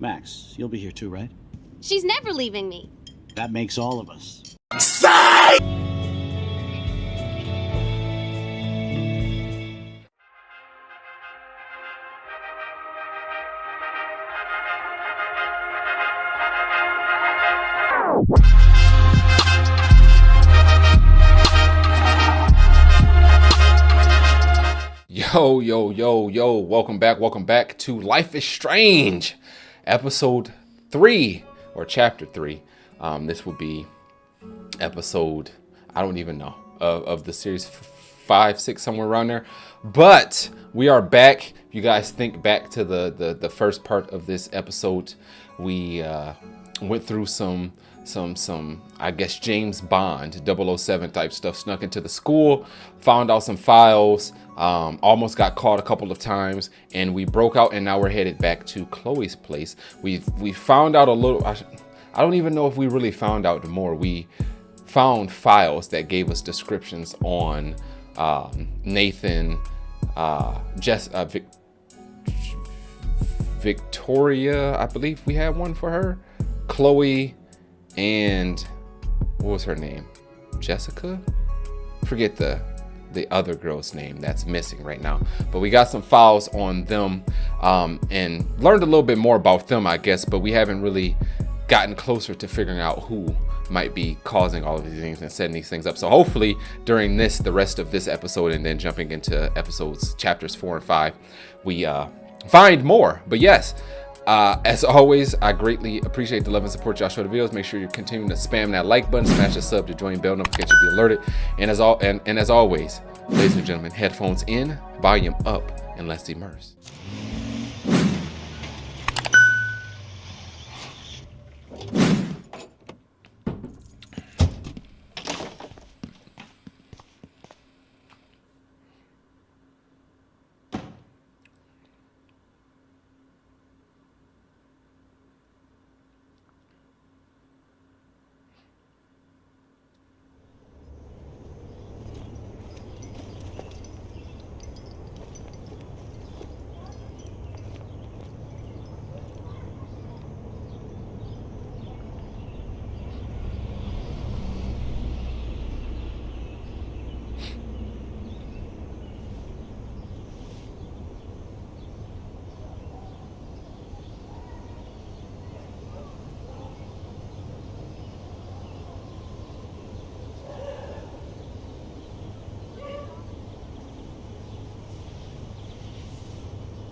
Max, you'll be here too, right? She's never leaving me. That makes all of us. Yo, welcome back to Life is Strange, episode 3, or chapter 3. This will be episode, I don't even know, of the series 5, 6, somewhere around there. But we are back. If you guys think back to the first part of this episode, we went through some I guess James Bond 007 type stuff, snuck into the school, found out some files, almost got caught a couple of times, and we broke out, and now we're headed back to Chloe's place. We found out a little, I don't even know if we really found out more. We found files that gave us descriptions on Nathan, Victoria, I believe we had one for her, Chloe, and what was her name? Jessica? Forget the other girl's name that's missing right now. But we got some files on them and learned a little bit more about them, I guess, but we haven't really gotten closer to figuring out who might be causing all of these things and setting these things up. So hopefully during the rest of this episode, and then jumping into chapters 4 and 5, we find more. But yes, as always, I greatly appreciate the love and support y'all show the videos. Make sure you're continuing to spam that like button, smash the sub to join bell notification to be alerted. And as always, ladies and gentlemen, headphones in, volume up, and let's immerse.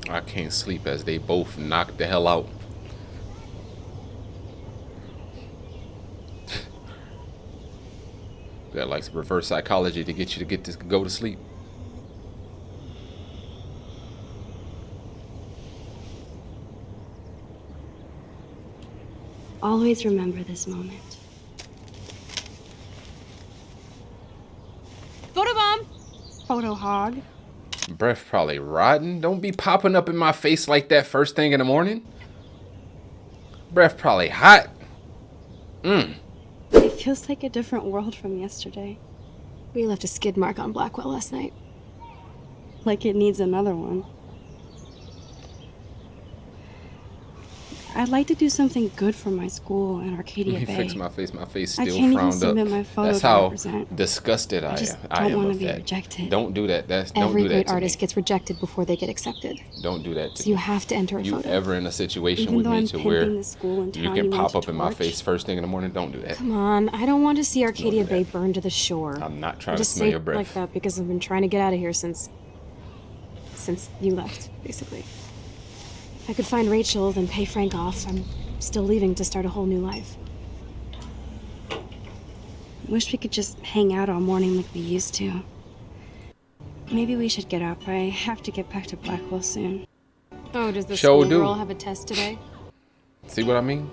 I can't sleep as they both knock the hell out. That like reverse psychology to get you to go to sleep. Always remember this moment. Photobomb! Photo hog. Breath probably rotten. Don't be popping up in my face like that first thing in the morning. Breath probably hot. It feels like a different world from yesterday. We left a skid mark on Blackwell last night. Like it needs another one. I'd like to do something good for my school in Arcadia Let me Bay. fix my face. My face I still can't even frowned up. submit my photo That's to how represent. disgusted I just am. I don't am want of to be that. rejected. Don't do that. Don't Every do that great to artist me. gets rejected before they get accepted. Don't do that to So you me. have to enter a You photo. ever in a situation Even with though me I'm to where pimping the school in you town can you pop went up to in my torch? face first thing in the morning? Don't do that. Come on, I don't want to see Arcadia Don't do Bay that. burn to the shore. I'm not trying I to just smell say your breath. like that because I've been trying to get out of here since you left, basically. If I could find Rachel, then pay Frank off, I'm still leaving to start a whole new life. Wish we could just hang out all morning like we used to. Maybe we should get up. I have to get back to Blackwell soon. Oh, does the Sure schoolgirl do. have a test today? See what I mean?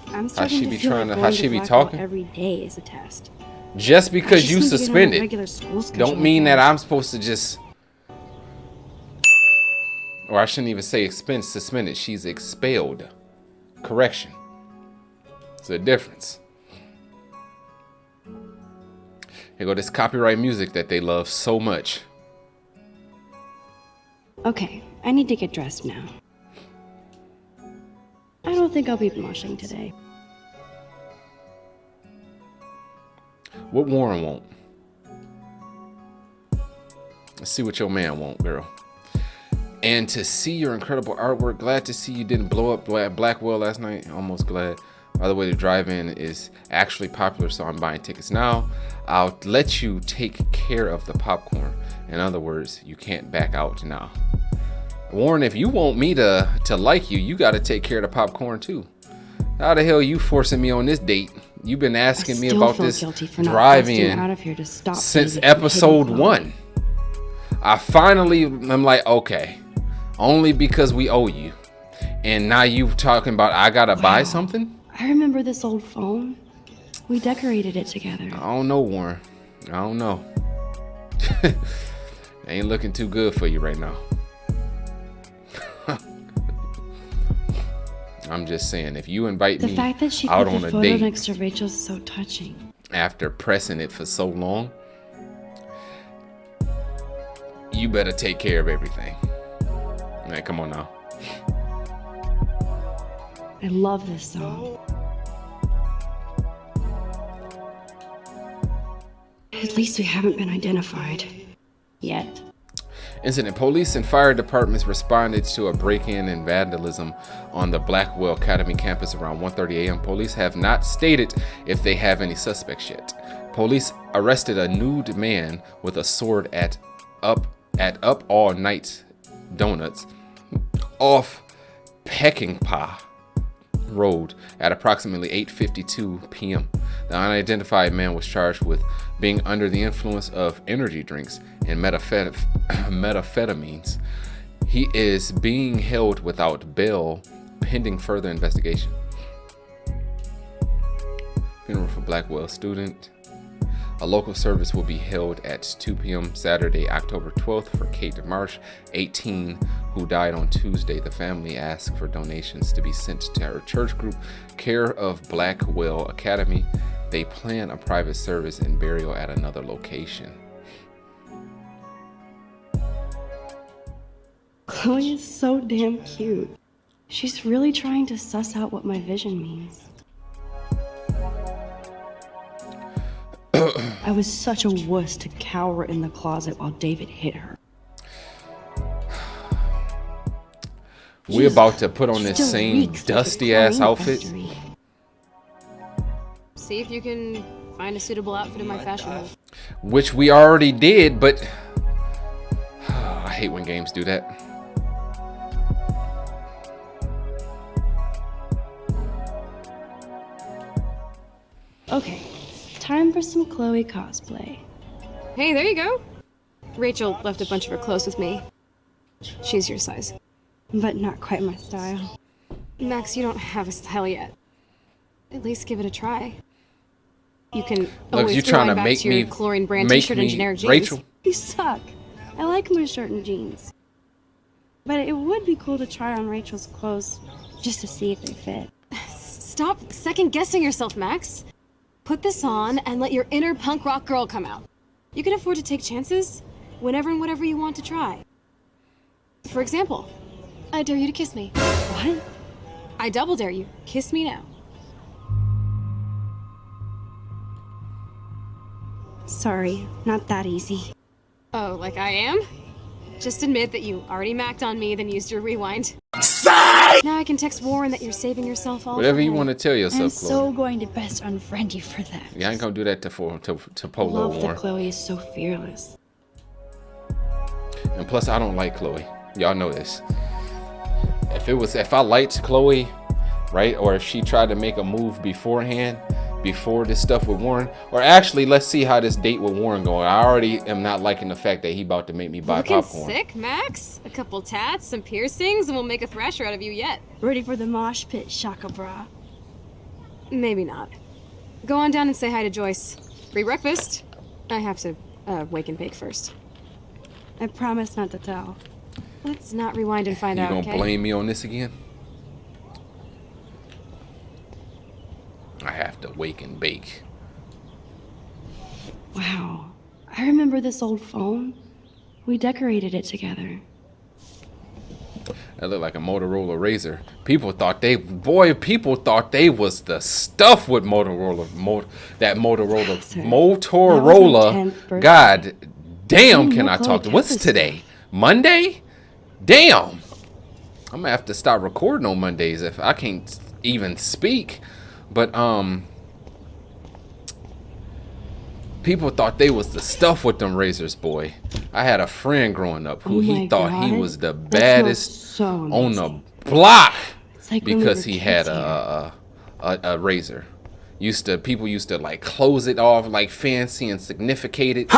I'm starting she to be feel trying like to- going how she to be Blackwell talking? every day is a test. Just I because just you need to get on a suspended regular school schedule don't mean that again. I'm supposed to just, or I shouldn't even say suspended. She's expelled. Correction. It's a difference. Here go this copyright music that they love so much. Okay, I need to get dressed now. I don't think I'll be moshing today. What Warren want? Let's see what your man want, girl. And to see your incredible artwork. Glad to see you didn't blow up Blackwell last night. Almost glad. By the way, the drive-in is actually popular, so I'm buying tickets now. I'll let you take care of the popcorn. In other words, you can't back out now. Warren, if you want me to like you, you got to take care of the popcorn too. How the hell you forcing me on this date? You've been asking me about this drive-in since episode 1. I finally am like, okay, only because we owe you. And now you talking about I gotta buy something? I remember this old phone. We decorated it together. I don't know, Warren. I don't know. Ain't looking too good for you right now. I'm just saying, if you invite me fact that she out put on the a photo date next to Rachel's is so touching. After pressing it for so long, you better take care of everything. Man, come on now. I love this song. At least we haven't been identified. Yet. Incident: police and fire departments responded to a break-in and vandalism on the Blackwell Academy campus around 1:30 a.m. Police have not stated if they have any suspects yet. Police arrested a nude man with a sword at Up All Night Donuts off Peckinpah Road at approximately 8:52 p.m. The unidentified man was charged with being under the influence of energy drinks and methamphetamines. He is being held without bail pending further investigation. Funeral for Blackwell student. A local service will be held at 2 p.m. Saturday, October 12th for Kate Marsh, 18, who died on Tuesday. The family asked for donations to be sent to her church group, care of Blackwell Academy. They plan a private service and burial at another location. Chloe is so damn cute. She's really trying to suss out what my vision means. I was such a wuss to cower in the closet while David hit her. We're about to put on this same dusty ass outfit. See if you can find a suitable outfit in my fashion move. Which we already did, but I hate when games do that. Okay, time for some Chloe cosplay. Hey, there you go. Rachel left a bunch of her clothes with me. She's your size. But not quite my style. Max, you don't have a style yet. At least give it a try. You can always you trying to back make to your me chlorine brand make t-shirt me and generic jeans. Rachel? You suck. I like my shirt and jeans. But it would be cool to try on Rachel's clothes just to see if they fit. Stop second-guessing yourself, Max. Put this on and let your inner punk rock girl come out. You can afford to take chances whenever and whatever you want to try. For example, I dare you to kiss me. What? I double dare you. Kiss me now. Sorry, not that easy. Oh, like I am? Just admit that you already macked on me, then used your rewind. Now I can text Warren that you're saving yourself all Whatever for you him. want to tell yourself, I'm Chloe. so going to best unfriend you for that. Yeah, I ain't gonna do that to Polo Love Warren. that Chloe is so fearless. And plus, I don't like Chloe. Y'all know this. If I liked Chloe, right, or if she tried to make a move beforehand, before this stuff with Warren, or actually, let's see how this date with Warren going. I already am not liking the fact that he about to make me buy Looking popcorn. sick, Max? A couple tats, some piercings, and we'll make a thrasher out of you yet. Ready for the mosh pit, Shaka Bra? Maybe not. Go on down and say hi to Joyce. Free breakfast. I have to wake and bake first. I promise not to tell. Let's not rewind and find You out, gonna okay? blame me on this again? I have to wake and bake. Wow. I remember this old phone. We decorated it together. That looked like a Motorola Razor. People thought they was the stuff with that Motorola. Sir, that was my 10th birthday. God damn, You can know I talk to? Chloe What's kept this today? Monday? Damn. I'm gonna have to start recording on Mondays if I can't even speak. But people thought they was the stuff with them razors, boy. I had a friend growing up who he thought he was the baddest on the block like because he had a razor. People used to like close it off like fancy and sophisticated.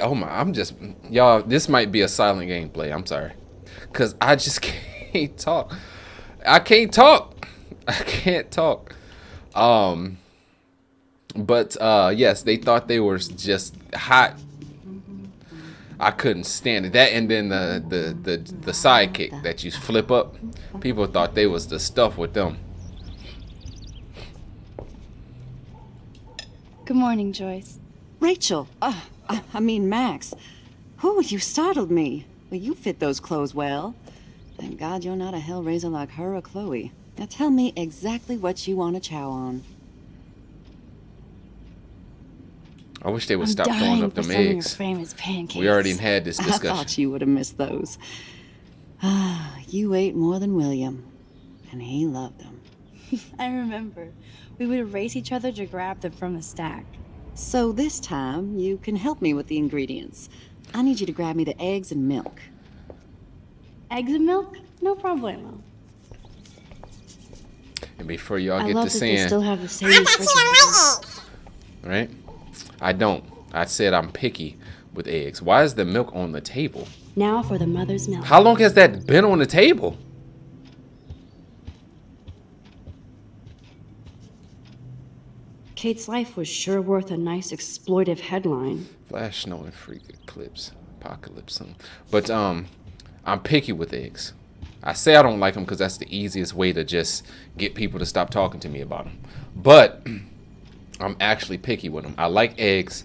Oh my, y'all, this might be a silent gameplay. I'm sorry. Cause I just can't talk. I can't talk. But yes, they thought they were just hot. I couldn't stand it. That and then the sidekick that you flip up. People thought they was the stuff with them. Good morning, Joyce. Rachel, I mean Max. Whew, you startled me. Well, you fit those clothes well. Thank God you're not a hellraiser like her or Chloe. Now tell me exactly what you want to chow on. I wish they would stop throwing up them eggs. Famous pancakes. We already had this discussion. I thought you would have missed those. You ate more than William, and he loved them. I remember. We would race each other to grab them from the stack. So this time, you can help me with the ingredients. I need you to grab me the eggs and milk. Eggs and milk? No problemo. And before y'all I get love to that saying, they still have the same refrigerator. right? I don't. I said I'm picky with eggs. Why is the milk on the table? Now for the mother's milk. How long has that been on the table? Kate's life was sure worth a nice exploitive headline. Flash, snow, and freak eclipse, apocalypse. But I'm picky with eggs. I say I don't like them because that's the easiest way to just get people to stop talking to me about them. But I'm actually picky with them. I like eggs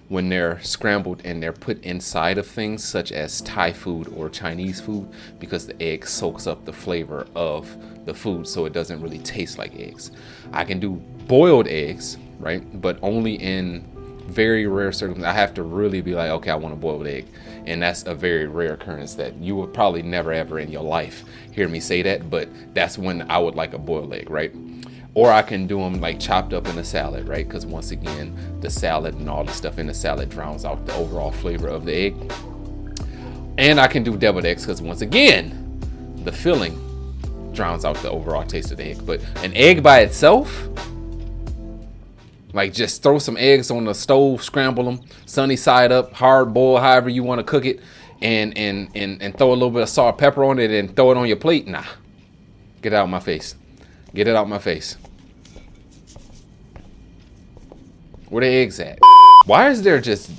when they're scrambled and they're put inside of things such as Thai food or Chinese food, because the egg soaks up the flavor of the food so it doesn't really taste like eggs. I can do boiled eggs, right? But only in very rare circumstances. I have to really be like, okay, I want a boiled egg. And that's a very rare occurrence that you would probably never ever in your life hear me say that, but that's when I would like a boiled egg, right? Or I can do them like chopped up in a salad, right? Because once again, the salad and all the stuff in the salad drowns out the overall flavor of the egg. And I can do deviled eggs because once again, the filling drowns out the overall taste of the egg. But an egg by itself, like just throw some eggs on the stove, scramble them, sunny side up, hard boil, however you want to cook it, and throw a little bit of salt, pepper on it, and throw it on your plate. Nah, get it out of my face. Get it out my face. Where the eggs at? Why is there just...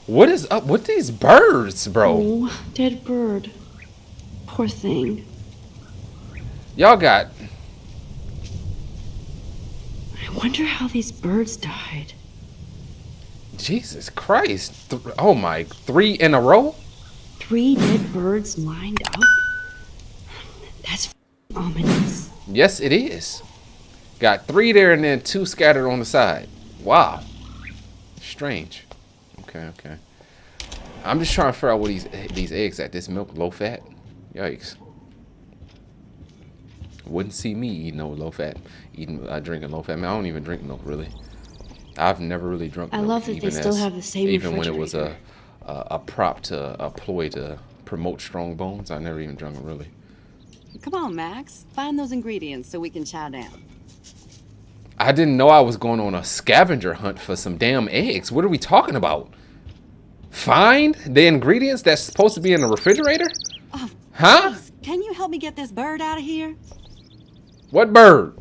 What is up with these birds, bro? Oh, dead bird. Poor thing. Y'all got... I wonder how these birds died. Jesus Christ. Oh my, 3 in a row? 3 dead birds lined up? That's ominous. Yes, it is. Got 3 there and then 2 scattered on the side. Wow. Strange. Okay. I'm just trying to figure out what these eggs at. This milk low fat? Yikes. Wouldn't see me eating no low fat. Drinking low fat. Man, I don't even drink milk really. I've never really drunk milk. I love that they still have the same even when it was refrigerator. a ploy to promote strong bones. I never even drunk it really. Come on, Max. Find those ingredients so we can chow down. I didn't know I was going on a scavenger hunt for some damn eggs. What are we talking about? Find the ingredients that's supposed to be in the refrigerator? Oh, huh? Please, can you help me get this bird out of here? What bird?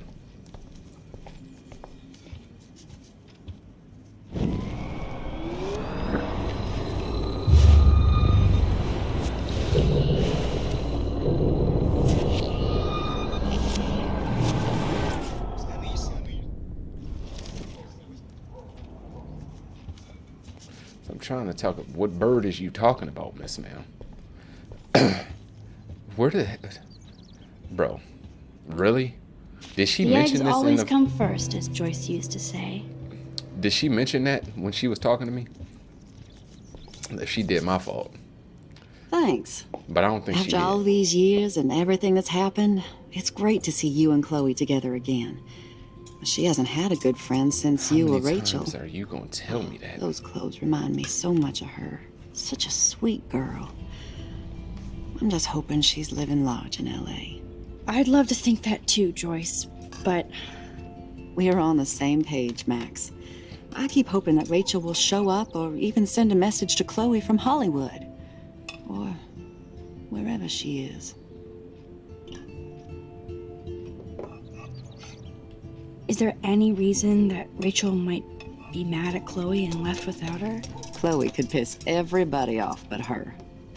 trying to talk. What bird is you talking about, Miss Ma'am? Where the bro? Really? Did she The mention eggs this always in the? come first, as Joyce used to say. Did she mention that when she was talking to me? If she did, my fault. Thanks. But I don't think she After did. all these years and everything that's happened, it's great to see you and Chloe together again. She hasn't had a good friend since How you many or Rachel. times are you gonna tell me that? Those clothes remind me so much of her. Such a sweet girl. I'm just hoping she's living large in LA. I'd love to think that too, Joyce, but We're on the same page, Max. I keep hoping that Rachel will show up or even send a message to Chloe from Hollywood. Or wherever she is. is there any reason that Rachel might be mad at Chloe and left without her? Chloe could piss everybody off but her.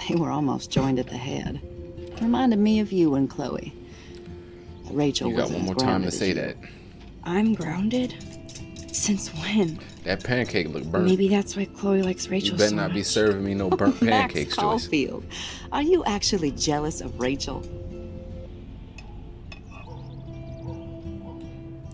They were almost joined at the head. Reminded me of you and Chloe. Rachel You got wasn't one more as time grounded to as say you. that. I'm grounded? Since when? That pancake look burnt. Maybe that's why Chloe likes You Rachel better so not be much. serving me no burnt pancakes, Max Joyce. Caulfield, are you actually jealous of Rachel?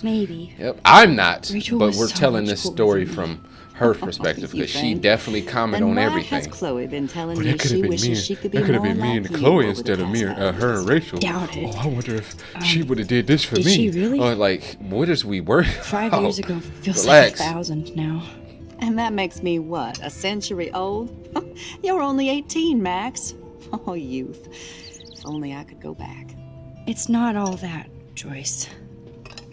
Maybe. Yep, I'm not. Rachel but was we're so telling much this cooler story than me. from her perspective You because she think? definitely commented Then on why has everything. Chloe been telling But you it could she have been wishes me. she could be It could have more been me like and you Chloe over the instead of me, past 5 her and Rachel. Doubt it. Oh, I wonder if she would have did this for did me. she really? Or like, what is we worried? 5 about? years ago feels Relax. like 1,000 now. And that makes me what, a century old? You're only 18, Max. Oh, youth. If only I could go back. It's not all that, Joyce.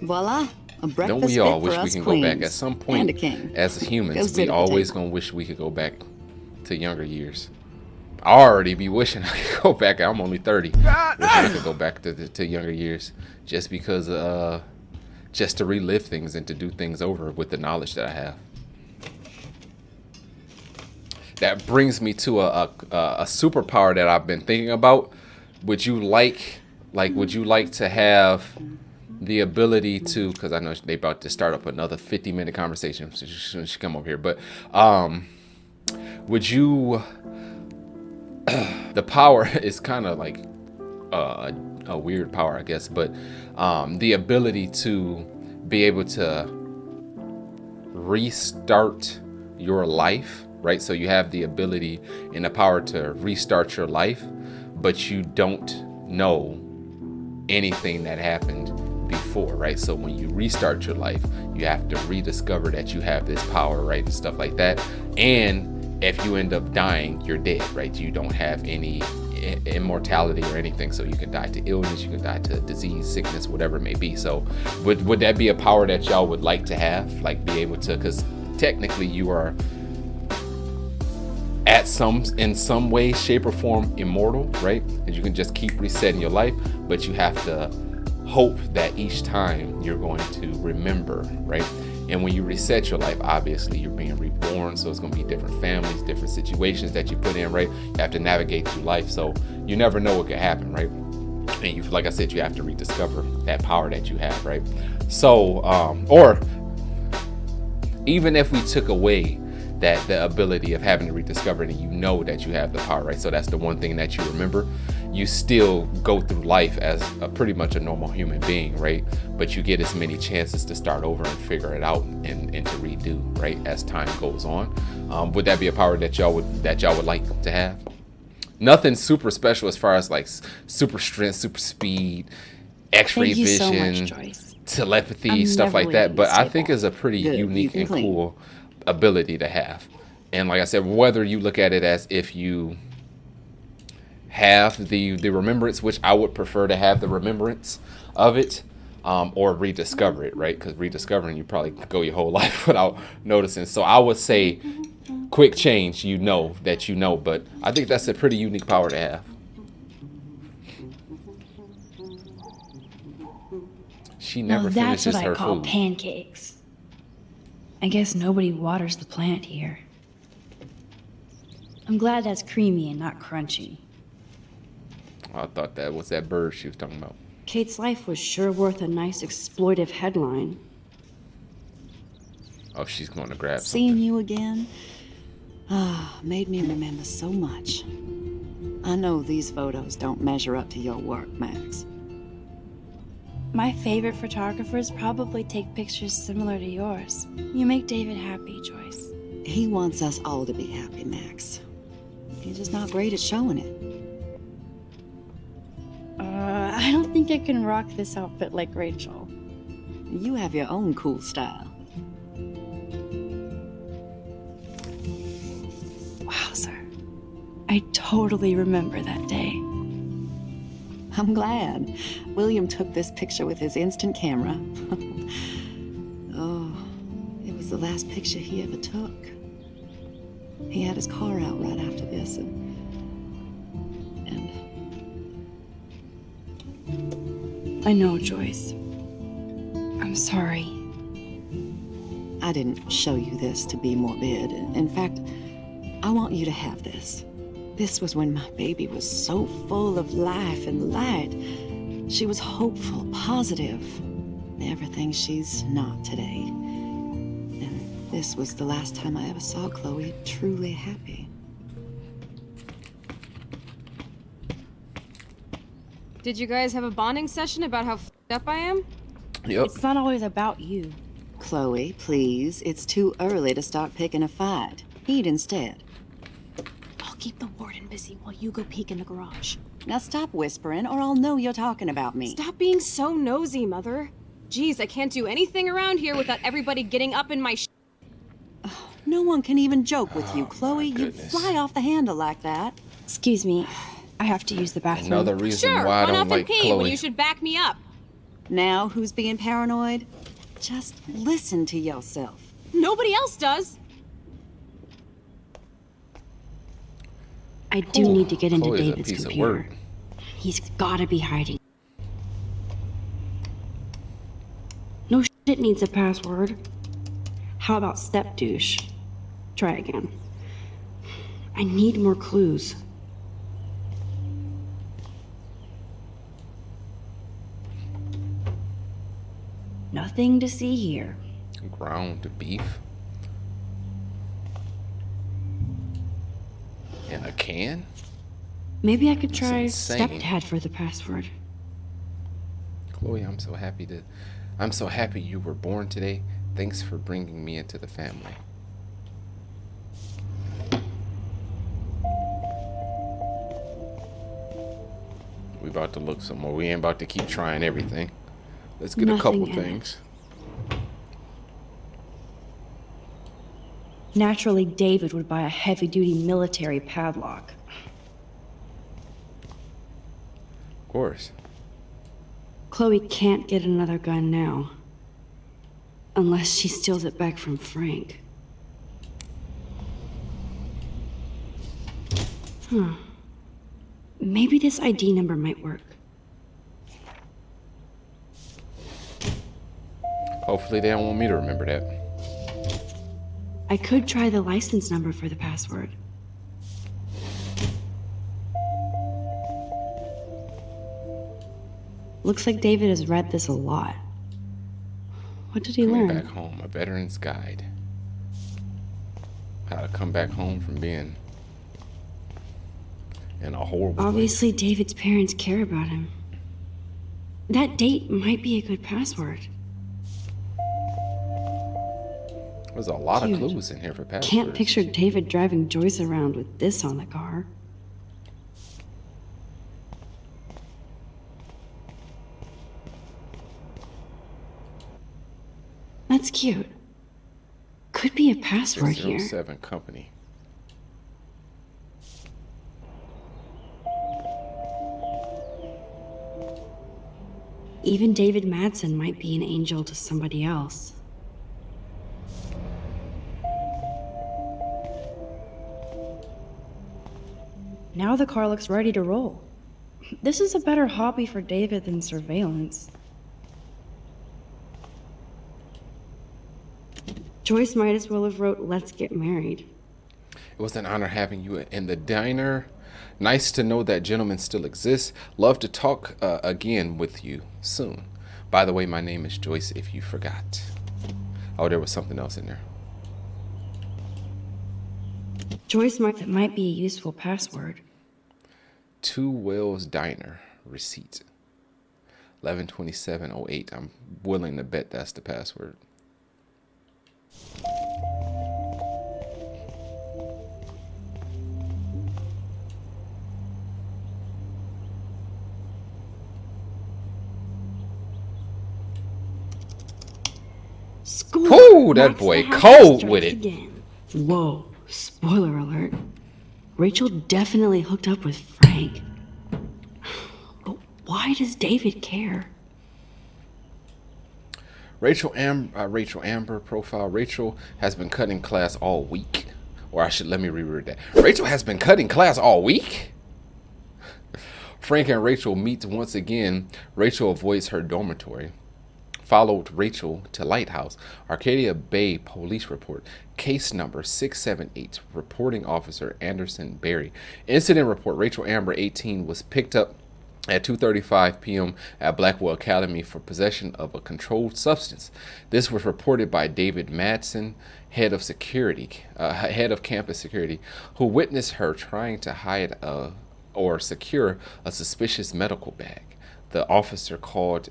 Voila, a breakfast Don't we all fit for wish we us can queens. go back at some And a point? king. As Go humans, sit we at the always table. gonna wish we could go back to younger years. I already be wishing I could go back. I'm only 30. Wishing I could go back to younger years, just because, just to relive things and to do things over with the knowledge that I have. That brings me to a superpower that I've been thinking about. Would you like to have the ability to? Because I know they about to start up another 50-minute conversation. So she should come over here, but would you? The power is kind of like a weird power, I guess, but the ability to be able to restart your life, right? So you have the ability and the power to restart your life, but you don't know anything that happened before, right? So when you restart your life, you have to rediscover that you have this power, right? And stuff like that. And if you end up dying, you're dead, right? You don't have any immortality or anything. So you can die to illness, you can die to disease, sickness, whatever it may be. So would that be a power that y'all would like to have? Like be able to, because technically you are in some way, shape or form immortal, right? And you can just keep resetting your life, but you have to hope that each time you're going to remember, right? And when you reset your life, obviously you're being reborn, so it's going to be different families, different situations that you put in, right? You have to navigate through life, so you never know what could happen, right? And you, like I said, you have to rediscover that power that you have, right? So, or even if we took away that the ability of having to rediscover it, and you know that you have the power, right? So that's the one thing that you remember. You still go through life as pretty much a normal human being, right? But you get as many chances to start over and figure it out and to redo, right? As time goes on. Would that be a power that y'all would like to have? Nothing super special as far as like super strength, super speed, X-ray Thank you so vision, much, Joyce. telepathy, I'm stuff never like that. leaving But this I table. think is a pretty Good, you unique can and clean. cool ability to have. And like I said, whether you look at it as if you have the remembrance, which I would prefer to have the remembrance of it, or rediscover it, right? Because rediscovering, you probably go your whole life without noticing. So I would say quick change, but I think that's a pretty unique power to have. She never Now that's finishes what I her call food. pancakes. I guess nobody waters the plant here. I'm glad that's creamy and not crunchy. I thought that was that bird she was talking about. Kate's life was sure worth a nice exploitive headline. Oh, she's going to grab something. Seeing you again, Ah, made me remember so much. I know these photos don't measure up to your work, Max. My favorite photographers probably take pictures similar to yours. You make David happy, Joyce. He wants us all to be happy, Max. He's just not great at showing it. I don't think I can rock this outfit like Rachel. You have your own cool style. Wowzer. I totally remember that day. I'm glad. William took this picture with his instant camera. Oh, it was the last picture he ever took. He had his car out right after this, and I know, Joyce. I'm sorry. I didn't show you this to be morbid. In fact, I want you to have this. This was when my baby was so full of life and light. She was hopeful, positive, everything she's not today. And this was the last time I ever saw Chloe truly happy. Did you guys have a bonding session about how f***ed up I am? Yep. It's not always about you. Chloe, please, it's too early to start picking a fight. Eat instead. I'll keep the warden busy while you go peek in the garage. Now stop whispering, or I'll know you're talking about me. Stop being so nosy, Mother. Jeez, I can't do anything around here without everybody getting up in my No one can even joke with you, Chloe. You goodness. fly off the handle like that. Excuse me. I have to use the bathroom. Another reason Sure, why I run don't off like and pee Chloe. when you should back me up. Now who's being paranoid? Just listen to yourself. Nobody else does. I do need to get into Chloe's a David's piece of computer. work. He's gotta be hiding. No shit needs a password. How about step douche? Try again. I need more clues. Nothing to see here. Ground beef. In a can? Maybe I could try insane. stepdad for the password. Chloe, I'm so happy you were born today. Thanks for bringing me into the family. We about to look some more. We ain't about to keep trying everything. Let's get a couple Nothing in it. things. Naturally, David would buy a heavy-duty military padlock. Of course. Chloe can't get another gun now. Unless she steals it back from Frank. Huh. Maybe this ID number might work. Hopefully they don't want me to remember that. I could try the license number for the password. Looks like David has read this a lot. What did he Coming learn? back home, a veteran's guide. How to come back home from being in a horrible place. Obviously, David's parents care about him. That date might be a good password. There's a lot Dude, of clues in here for passwords. Can't picture David driving Joyce around with this on the car. That's cute. Could be a password here. 607 company. Even David Madsen might be an angel to somebody else. Now the car looks ready to roll. This is a better hobby for David than surveillance. Joyce might as well have wrote, "Let's get married." It was an honor having you in the diner. Nice to know that gentleman still exists. Love to talk again with you soon. By the way, my name is Joyce, if you forgot. Oh, there was something else in there. Choice mark that might be a useful password. Two Wells Diner receipt. 11/27/08. I'm willing to bet that's the password. School. Ooh, that Max boy the Hacker cold strikes with it. Again. Whoa, spoiler alert. Rachel definitely hooked up with Frank. But why does David care? Rachel Amber profile. Rachel has been cutting class all week. Or let me reread that. Rachel has been cutting class all week? Frank and Rachel meet once again. Rachel avoids her dormitory. Followed Rachel to Lighthouse. Arcadia Bay police report. Case number 678. Reporting officer Anderson Berry. Incident report. Rachel Amber, 18, was picked up at 2:35 p.m. at Blackwell Academy for possession of a controlled substance. This was reported by David Madsen, head of campus security, who witnessed her trying to hide or secure a suspicious medical bag. The officer called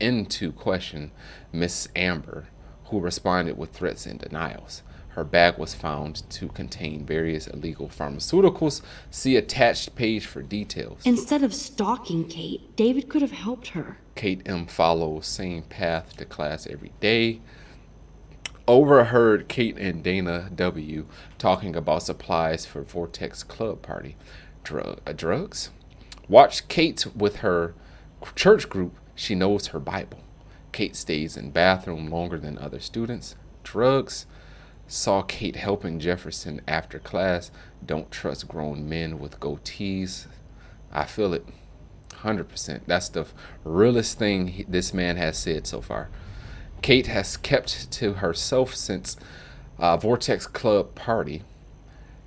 into question Miss Amber, who responded with threats and denials. Her bag was found to contain various illegal pharmaceuticals. See attached page for details. Instead of stalking Kate, David could have helped her. Kate M. follows same path to class every day. Overheard Kate and Dana W. talking about supplies for Vortex Club party. Drugs? Watch Kate with her church group. She knows her Bible. Kate stays in bathroom longer than other students. Drugs? Saw Kate helping Jefferson after class. Don't trust grown men with goatees. I feel it. 100%. That's the realest thing this man has said so far. Kate has kept to herself since Vortex Club party.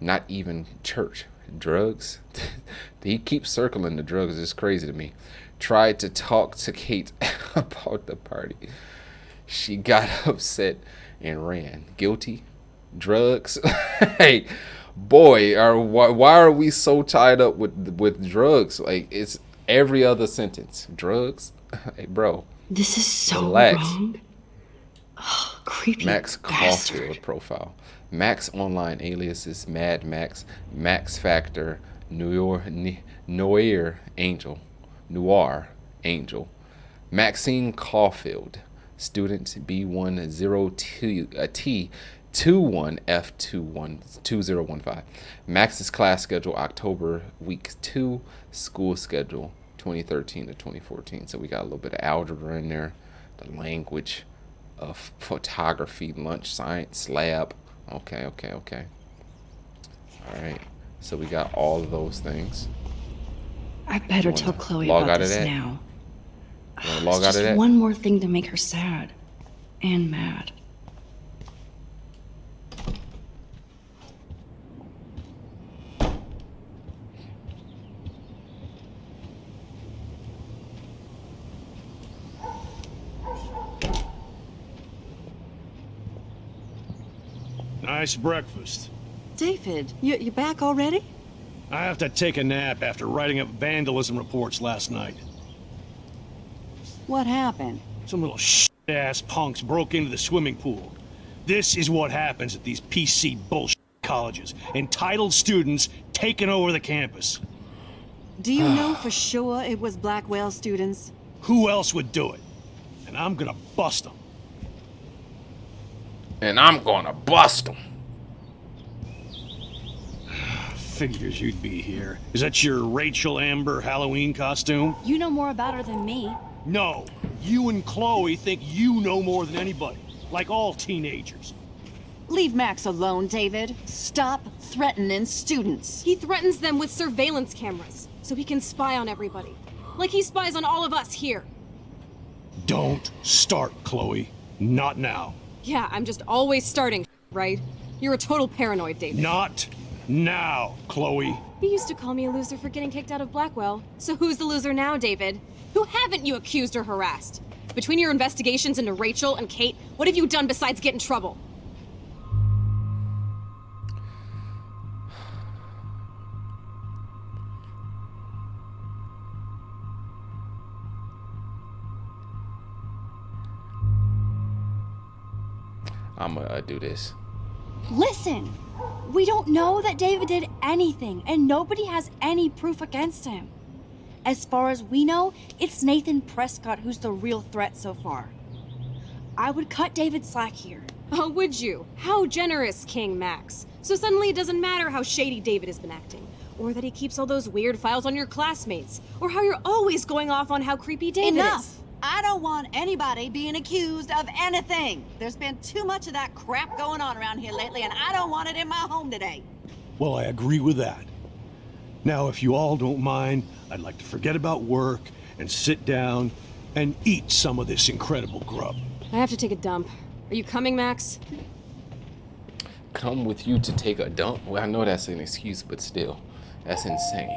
Not even church. Drugs? He keeps circling the drugs. It's crazy to me. Tried to talk to Kate about the party. She got upset and ran. Guilty? Drugs? Hey, boy, why are we so tied up with drugs? Like, it's every other sentence. Drugs? Hey, bro. This is so relax. wrong. Oh, creepy Max bastard. Caulfield profile. Max online aliases Mad Max, Max Factor, Noir Angel. Maxine Caulfield, student B10T21F2015. Max's class schedule October week 2, school schedule 2013 to 2014. So we got a little bit of algebra in there, the language of photography, lunch science, lab. Okay. All right. So we got all of those things. I better tell Chloe log about out of this that? now. You wanna log It's out of just that? one more thing to make her sad and mad. Nice breakfast. David, you back already? I have to take a nap after writing up vandalism reports last night. What happened? Some little shit-ass punks broke into the swimming pool. This is what happens at these PC bullshit colleges. Entitled students taking over the campus. Do you know for sure it was Blackwell students? Who else would do it? And I'm gonna bust them. And I'm gonna bust them. Figures you'd be here. Is that your Rachel Amber Halloween costume? You know more about her than me. No. You and Chloe think you know more than anybody. Like all teenagers. Leave Max alone, David. Stop threatening students. He threatens them with surveillance cameras, so he can spy on everybody. Like he spies on all of us here. Don't start, Chloe. Not now. Yeah, I'm just always starting, right? You're a total paranoid, David. Not now, Chloe. You used to call me a loser for getting kicked out of Blackwell. So who's the loser now, David? Who haven't you accused or harassed? Between your investigations into Rachel and Kate, what have you done besides get in trouble? I'ma do this. Listen, we don't know that David did anything, and nobody has any proof against him. As far as we know, it's Nathan Prescott who's the real threat so far. I would cut David slack here. Oh, would you? How generous, King Max. So suddenly it doesn't matter how shady David has been acting, or that he keeps all those weird files on your classmates, or how you're always going off on how creepy David Enough! is. I don't want anybody being accused of anything. There's been too much of that crap going on around here lately, and I don't want it in my home today. Well, I agree with that. Now, if you all don't mind, I'd like to forget about work and sit down and eat some of this incredible grub. I have to take a dump. Are you coming, Max? Come with you to take a dump? Well, I know that's an excuse, but still, that's insane.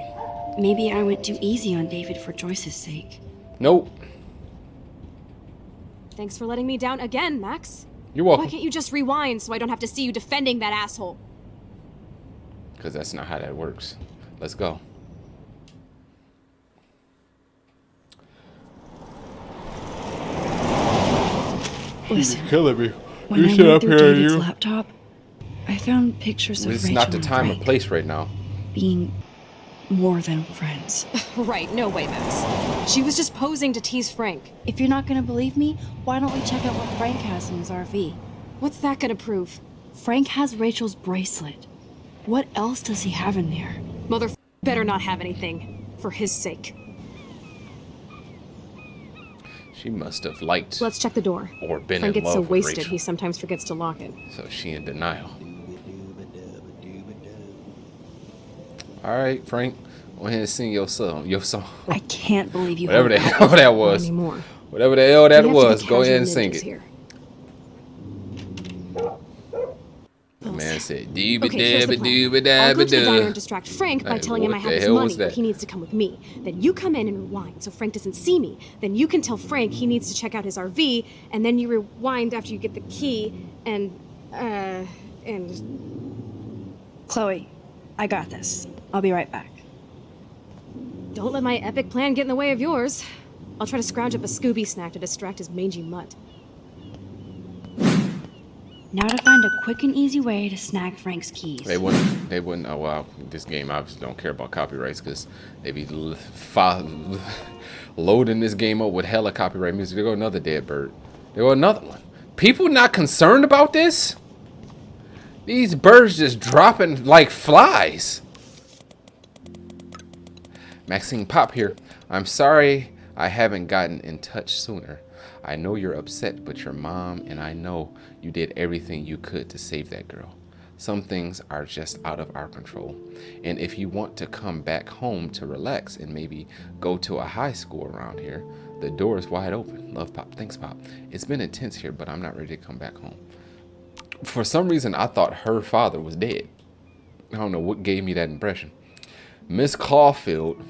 Maybe I went too easy on David for Joyce's sake. Nope. Thanks for letting me down again, Max. You're welcome. Why can't you just rewind so I don't have to see you defending that asshole? Because that's not how that works. Let's go. Listen, Killing me. when I went through David's laptop, I found pictures of It's Rachel not the and time or Frank place right now. being more than friends. Right, no way, Max. She was just posing to tease Frank. If you're not gonna believe me, why don't we check out what Frank has in his RV? What's that gonna prove? Frank has Rachel's bracelet. What else does he have in there? Mother better not have anything. For his sake. She must have liked Let's check the door. or been Frank in gets so love with wasted Rachel. he sometimes forgets to lock it. So she in denial. All right, Frank. Go ahead and sing your song. I can't believe you Whatever the haven't hell that Not was. anymore. Whatever the hell that We have to be was. Go ahead and casual sing ninjas it. here. The man said, Okay, here's the plan. I'll go to the diner and "Dee-ba-dabba-doo." distract Frank by Hey, telling him I what have the his hell money, was that? but he needs to come with me. Then you come in and rewind so Frank doesn't see me. Then you can tell Frank he needs to check out his RV, and then you rewind after you get the key, and Chloe, I got this. I'll be right back. don't let my epic plan get in the way of yours. I'll try to scrounge up a Scooby snack to distract his mangy mutt. Now to find a quick and easy way to snag Frank's keys. They wouldn't, oh wow, this game obviously don't care about copyrights because they be loading this game up with hella copyright music. There go another dead bird. There go another one. People not concerned about this? These birds just dropping like flies. Maxine Pop here. I'm sorry I haven't gotten in touch sooner. I know you're upset, but your mom and I know you did everything you could to save that girl. Some things are just out of our control. And if you want to come back home to relax and maybe go to a high school around here, the door is wide open. Love, Pop. Thanks, Pop. It's been intense here, but I'm not ready to come back home. For some reason, I thought her father was dead. I don't know what gave me that impression. Miss Caulfield,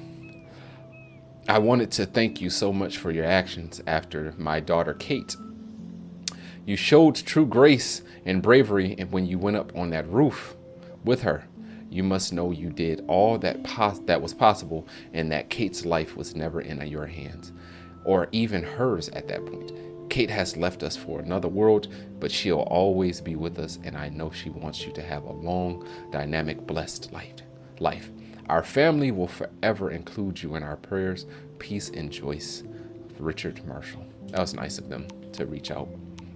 I wanted to thank you so much for your actions after my daughter Kate. You showed true grace and bravery when you went up on that roof with her. You must know you did all that was possible and that Kate's life was never in your hands, or even hers at that point. Kate has left us for another world, but she'll always be with us, and I know she wants you to have a long, dynamic, blessed life. Our family will forever include you in our prayers. Peace and Joyce. Richard Marshall. That was nice of them to reach out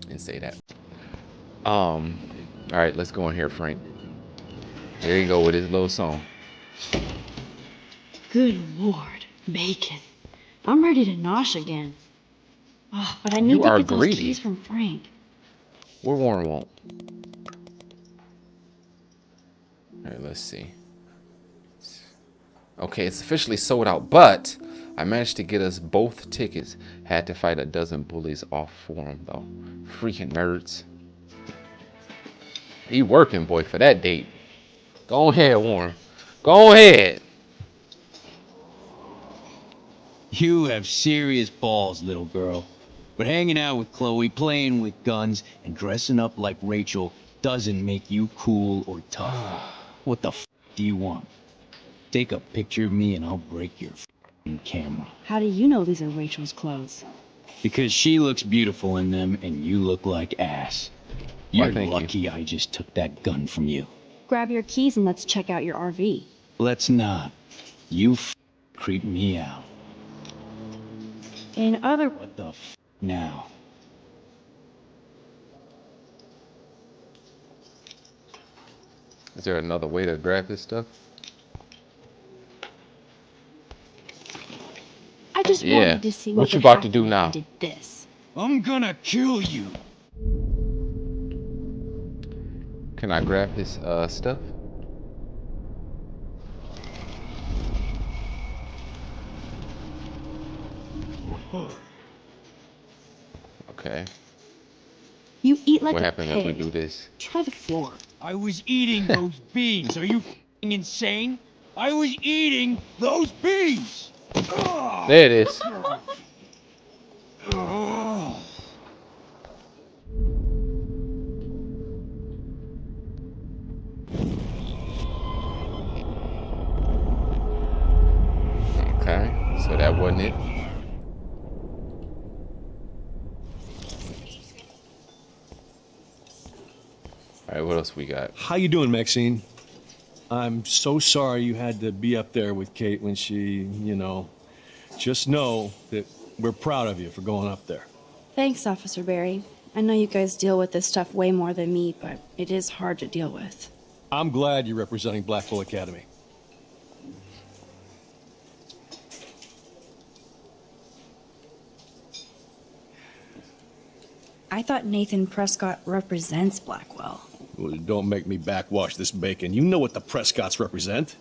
and say that. All right, let's go in here, Frank. There you go with his little song. Good Lord, bacon. I'm ready to nosh again. Oh, but I need You to are get those greedy. keys from Frank. What Warren want? All right, let's see. Okay, it's officially sold out, but I managed to get us both tickets. Had to fight a dozen bullies off for them, though. Freaking nerds. He working, boy, for that date. Go ahead, Warren. Go ahead. You have serious balls, little girl. But hanging out with Chloe, playing with guns, and dressing up like Rachel doesn't make you cool or tough. What the f do you want? Take a picture of me and I'll break your f***ing camera. How do you know these are Rachel's clothes? Because she looks beautiful in them and you look like ass. You're thank you. lucky I just took that gun from you. Grab your keys and let's check out your RV. Let's not. You creep me out. In other What the now? Is there another way to grab this stuff? I just Yeah. wanted to see What you would about to happen do if now? I did this. I'm gonna kill you. Can I grab his stuff? Okay. You eat like What a happens if we pig. do this? Try the floor. I was eating those beans. Are you f***ing insane? I was eating those beans. There it is. Okay, so that wasn't it. All right, what else we got? How you doing, Maxine? I'm so sorry you had to be up there with Kate when she, just know that we're proud of you for going up there. Thanks, Officer Barry. I know you guys deal with this stuff way more than me, but it is hard to deal with. I'm glad you're representing Blackpool Academy. I thought Nathan Prescott represents Blackwell. Well, don't make me backwash this bacon. You know what the Prescotts represent.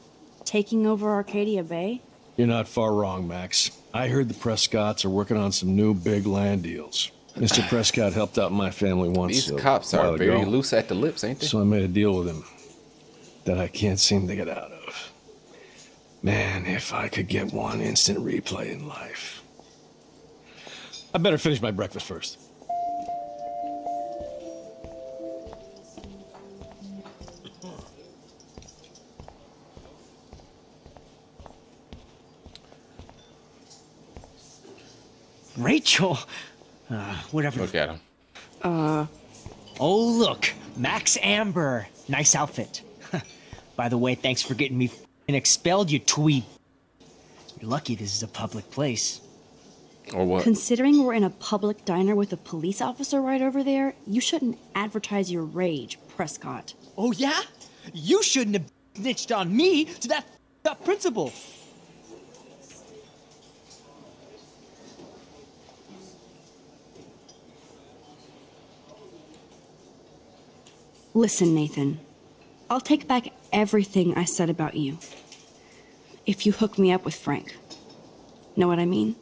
Taking over Arcadia Bay? You're not far wrong, Max. I heard the Prescotts are working on some new big land deals. Mr. Prescott helped out my family once. These a cops while are very ago. loose at the lips, ain't they? So I made a deal with him that I can't seem to get out of. Man, if I could get one instant replay in life. I better finish my breakfast first. Rachel? Whatever. Look at him. Oh, look. Max Amber. Nice outfit. By the way, thanks for getting me f***ing expelled, you twee. You're lucky this is a public place. Or what? Considering we're in a public diner with a police officer right over there, you shouldn't advertise your rage, Prescott. Oh, yeah? You shouldn't have snitched on me to that up principal. Listen, Nathan. I'll take back everything I said about you. If you hook me up with Frank. Know what I mean?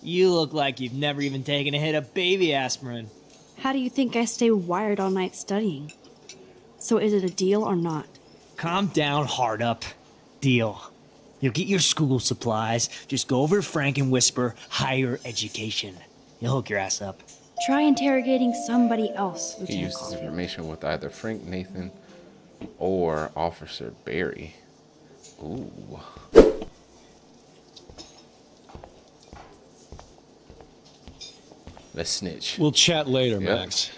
You look like you've never even taken a hit of baby aspirin. How do you think I stay wired all night studying? So is it a deal or not? Calm down, hard up. Deal. You'll get your school supplies. Just go over to Frank and whisper higher education. He'll hook your ass up. Try interrogating somebody else, He Lieutenant used this Collier. information with either Frank, Nathan, or Officer Barry. Ooh. Let's snitch. We'll chat later, Yep. Max.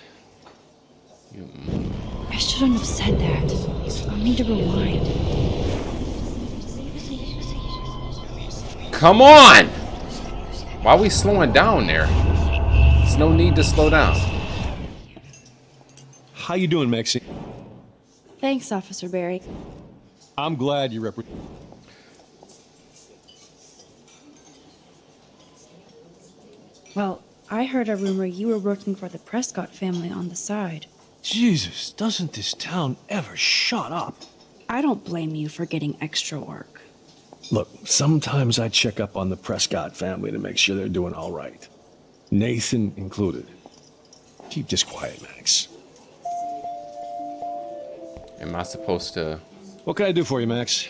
I shouldn't have said that. I'll need to rewind. Come on! Why are we slowing down there? There's no need to slow down. How you doing, Maxine? Thanks, Officer Barry. I'm glad you represent. Well, I heard a rumor you were working for the Prescott family on the side. Jesus, doesn't this town ever shut up? I don't blame you for getting extra work. Look, sometimes I check up on the Prescott family to make sure they're doing all right. Nathan included. Keep this quiet, Max. Am I supposed to... What can I do for you, Max?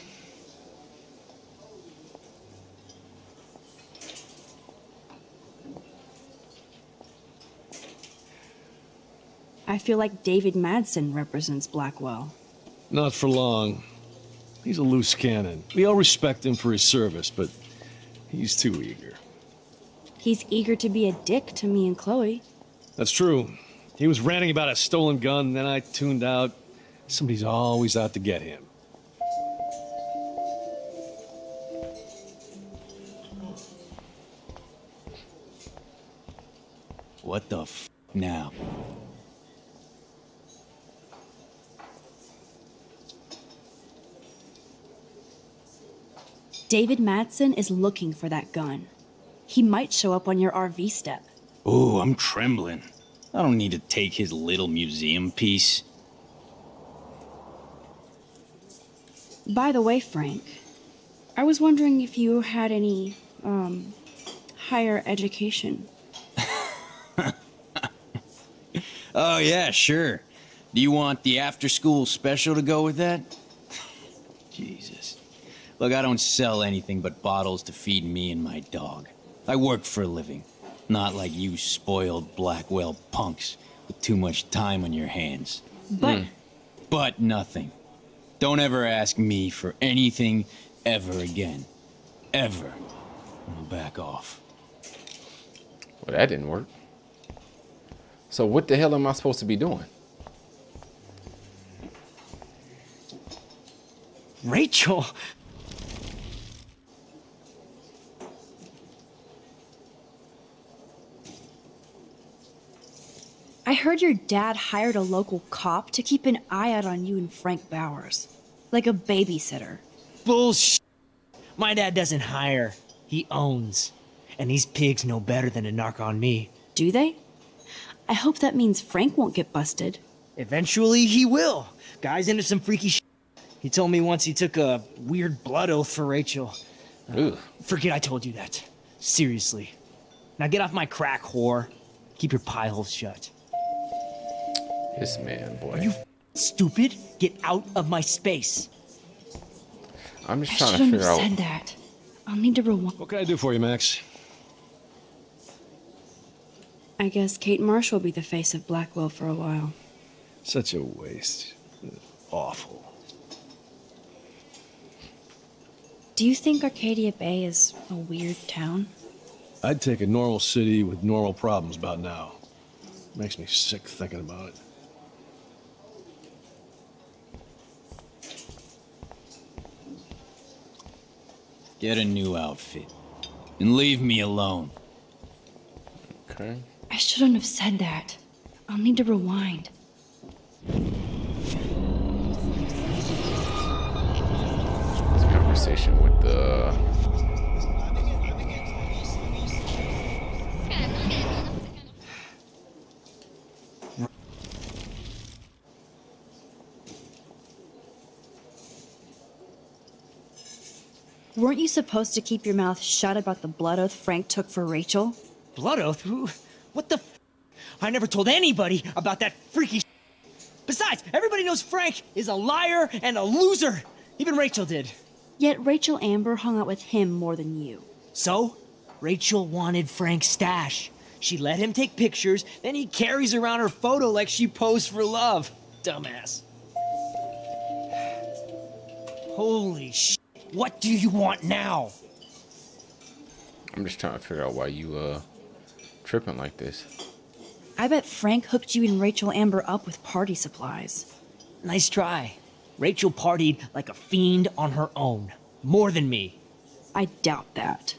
I feel like David Madsen represents Blackwell. Not for long. He's a loose cannon. We all respect him for his service, but he's too eager. He's eager to be a dick to me and Chloe. That's true. He was ranting about a stolen gun, then I tuned out. Somebody's always out to get him. What the f now? David Madsen is looking for that gun. He might show up on your RV step. Ooh, I'm trembling. I don't need to take his little museum piece. By the way, Frank, I was wondering if you had any, higher education. Oh, yeah, sure. Do you want the after-school special to go with that? Jesus. Look, I don't sell anything but bottles to feed me and my dog. I work for a living. Not like you spoiled Blackwell punks with too much time on your hands. But nothing. Don't ever ask me for anything ever again. Ever. I'll back off. Well, that didn't work. So what the hell am I supposed to be doing? Rachel! I heard your dad hired a local cop to keep an eye out on you and Frank Bowers. Like a babysitter. Bullshit! My dad doesn't hire, he owns. And these pigs know better than to narc on me. Do they? I hope that means Frank won't get busted. Eventually, he will. Guy's into some freaky shit. He told me once he took a weird blood oath for Rachel. Ooh. Forget I told you that. Seriously. Now get off my crack, whore. Keep your pie holes shut. This man, boy. Are you stupid? Get out of my space. I'm just I trying to shouldn't figure have out. said that. I'll need to rewind. What can I do for you, Max? I guess Kate Marsh will be the face of Blackwell for a while. Such a waste. Awful. Do you think Arcadia Bay is a weird town? I'd take a normal city with normal problems about now. Makes me sick thinking about it. Get a new outfit. And leave me alone. Okay. I shouldn't have said that. I'll need to rewind. This conversation with the. Weren't you supposed to keep your mouth shut about the blood oath Frank took for Rachel? Blood oath? What the f? I never told anybody about that freaky. Besides, everybody knows Frank is a liar and a loser. Even Rachel did. Yet Rachel Amber hung out with him more than you. So, Rachel wanted Frank's stash. She let him take pictures, then he carries around her photo like she posed for love. Dumbass. Holy sh! What do you want now? I'm just trying to figure out why you tripping like this. I bet Frank hooked you and Rachel Amber up with party supplies. Nice try. Rachel partied like a fiend on her own. More than me. I doubt that.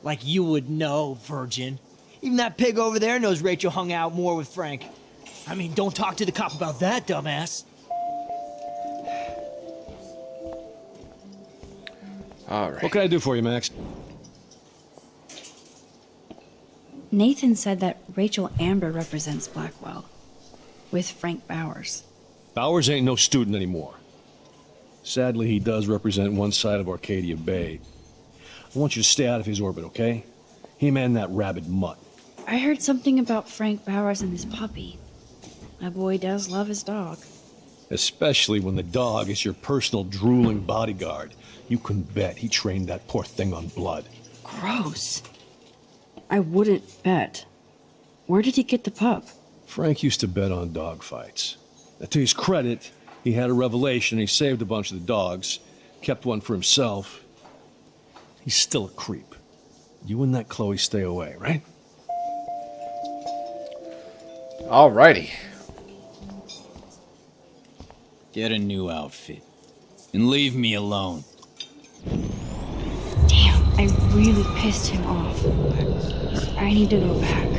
Like you would know, virgin. Even that pig over there knows Rachel hung out more with Frank. I mean, don't talk to the cop about that, dumbass. All right. What can I do for you, Max? Nathan said that Rachel Amber represents Blackwell. With Frank Bowers. Bowers ain't no student anymore. Sadly, he does represent one side of Arcadia Bay. I want you to stay out of his orbit, okay? Him and that rabid mutt. I heard something about Frank Bowers and his puppy. My boy does love his dog. Especially when the dog is your personal drooling bodyguard. You can bet he trained that poor thing on blood. Gross. I wouldn't bet. Where did he get the pup? Frank used to bet on dog fights. Now, to his credit, he had a revelation. He saved a bunch of the dogs, kept one for himself. He's still a creep. You and that Chloe stay away, right? Alrighty. Get a new outfit. And leave me alone. Damn, I really pissed him off. I need to go back.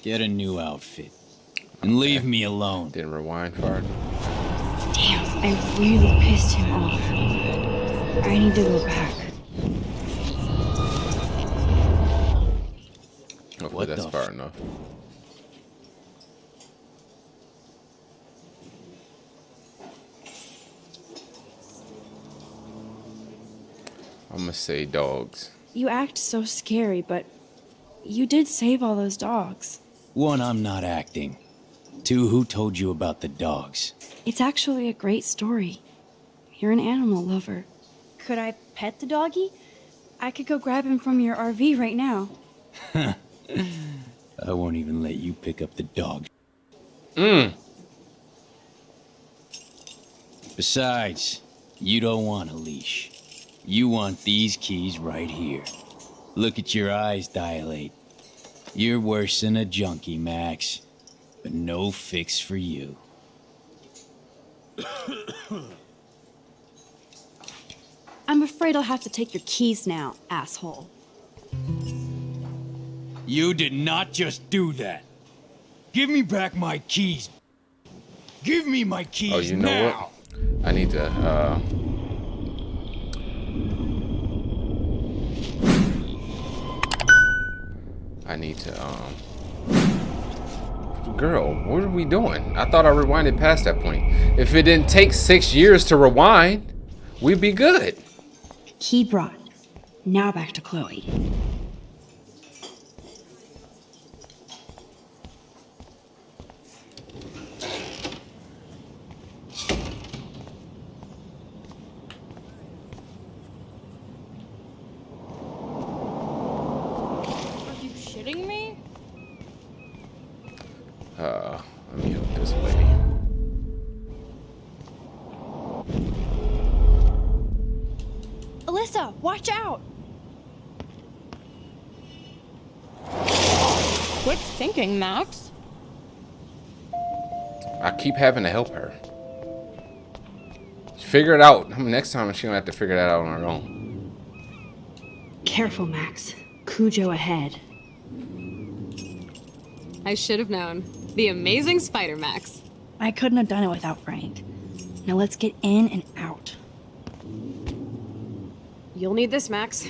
Get a new outfit. And leave me alone. Didn't rewind far enough. Damn, I really pissed him off. I need to go back. Hopefully What that's the far enough. I'm gonna say dogs. You act so scary, but you did save all those dogs. One, I'm not acting. Two, who told you about the dogs? It's actually a great story. You're an animal lover. Could I pet the doggy? I could go grab him from your RV right now. I won't even let you pick up the dog. Besides, you don't want a leash. You want these keys right here. Look at your eyes dilate. You're worse than a junkie, Max. But no fix for you. I'm afraid I'll have to take your keys now, asshole. You did not just do that. Give me back my keys. Give me my keys Oh, you know now. what? I need to, Girl, what are we doing? I thought I rewinded past that point. If it didn't take 6 years to rewind, we'd be good. Key brought. Now back to Chloe. Are you shitting me? Let me help this lady. Alyssa, watch out! Quit thinking, Max. I keep having to help her. Figure it out. Next time she's gonna have to figure that out on her own. Careful, Max. Cujo ahead. I should have known. The amazing Spider Max. I couldn't have done it without Frank. Now let's get in and out. You'll need this, Max.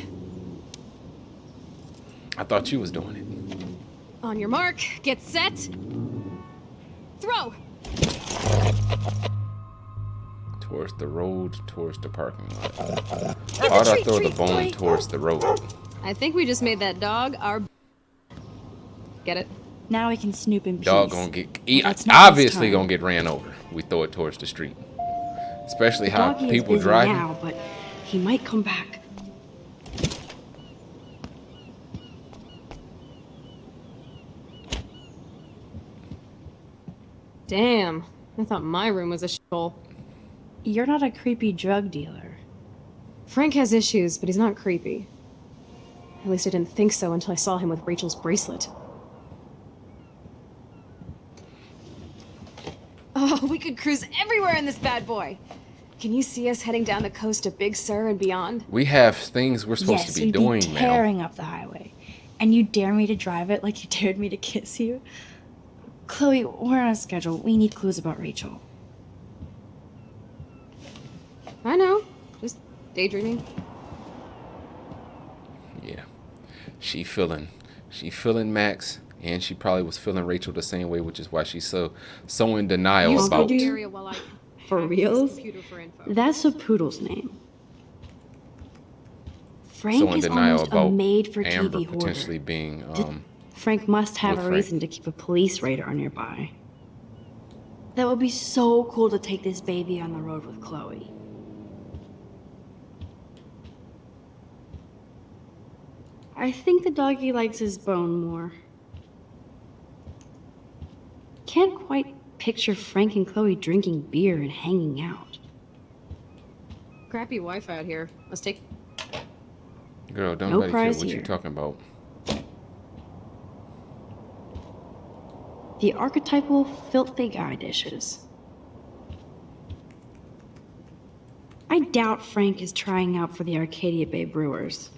I thought you was doing it. On your mark, get set. Throw! Towards the road, towards the parking lot. Get Why'd the I treat, throw the treat, bone Chloe. towards the road? I think we just made that dog our... Get it? Now we can snoop in peace. Dog gonna get Let's not waste obviously time. gonna get ran over. We throw it towards the street, especially The how doggy is people busy driving. now, but he might come back. Damn. I thought my room was a shithole. You're not a creepy drug dealer. Frank has issues, but he's not creepy. At least I didn't think so until I saw him with Rachel's bracelet. Oh, we could cruise everywhere in this bad boy. Can you see us heading down the coast to Big Sur and beyond? We have things we're supposed Yes, to be we'd doing, be man. tearing up the highway. And you dare me to drive it like you dared me to kiss you? Chloe, we're on a schedule. We need clues about Rachel. I know. Just daydreaming. Yeah, she feeling Max, and she probably was feeling Rachel the same way, which is why she's so in denial You about. do? Area while I For hack his reals? computer for info. That's a poodle's name. Frank So in is denial almost a about made-for-TV Amber hoarder. potentially being Frank must have with a Frank. reason to keep a police radar nearby. That would be so cool to take this baby on the road with Chloe. I think the doggy likes his bone more. Can't quite picture Frank and Chloe drinking beer and hanging out. Crappy Wi-Fi out here. Let's take. Girl, don't No nobody care prize what here. you talking about. The archetypal filthy guy dishes. I doubt Frank is trying out for the Arcadia Bay Brewers.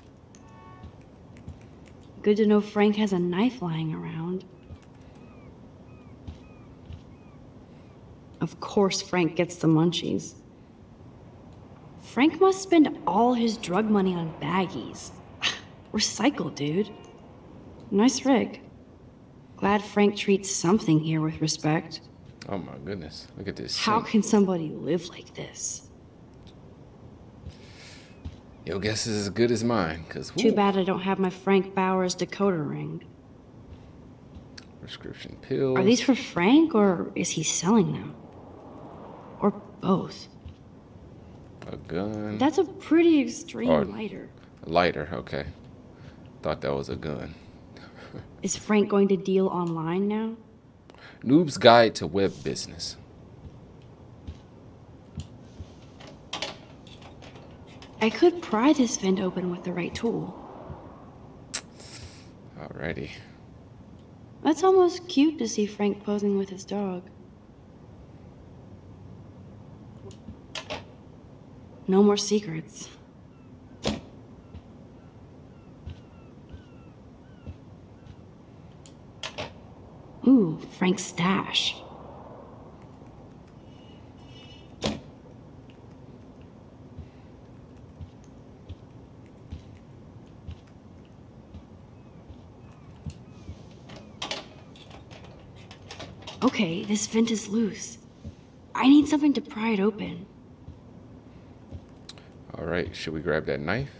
Good to know Frank has a knife lying around. Of course Frank gets the munchies. Frank must spend all his drug money on baggies. Recycle, dude. Nice rig. Glad Frank treats something here with respect. Oh my goodness. Look at this. How sink. can somebody live like this? Your guess is as good as mine, cause Too whoo, bad I don't have my Frank Bowers decoder ring. prescription pills. Are these for Frank, or is he selling them? Or both? a gun? That's a pretty extreme Or- lighter. A lighter, okay. Thought that was a gun. Is Frank going to deal online now? Noob's Guide to Web Business. I could pry this vent open with the right tool. Alrighty. That's almost cute to see Frank posing with his dog. No more secrets. Ooh, Frank's stash. Okay, this vent is loose. I need something to pry it open. Alright, should we grab that knife?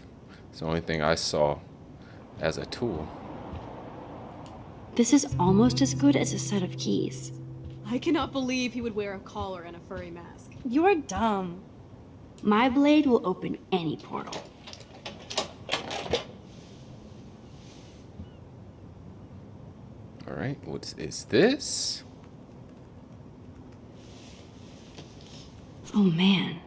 It's the only thing I saw as a tool. This is almost as good as a set of keys. I cannot believe he would wear a collar and a furry mask. You're dumb. My blade will open any portal. Alright, what is this? Oh man,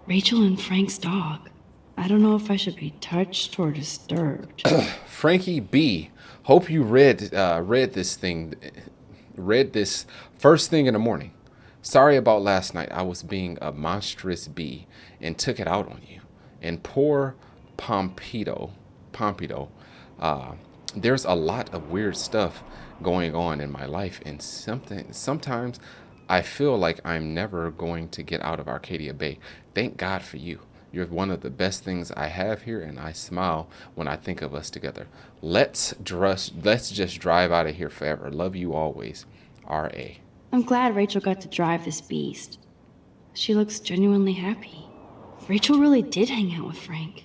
Rachel and Frank's dog. I don't know if I should be touched or disturbed. Frankie B. Hope you read this first thing in the morning. Sorry about last night. I was being a monstrous bee and took it out on you. And poor Pompito, there's a lot of weird stuff going on in my life, and sometimes I feel like I'm never going to get out of Arcadia Bay. Thank God for you. You're one of the best things I have here, and I smile when I think of us together. Let's just drive out of here forever. Love you always. R.A. I'm glad Rachel got to drive this beast. She looks genuinely happy. Rachel really did hang out with Frank.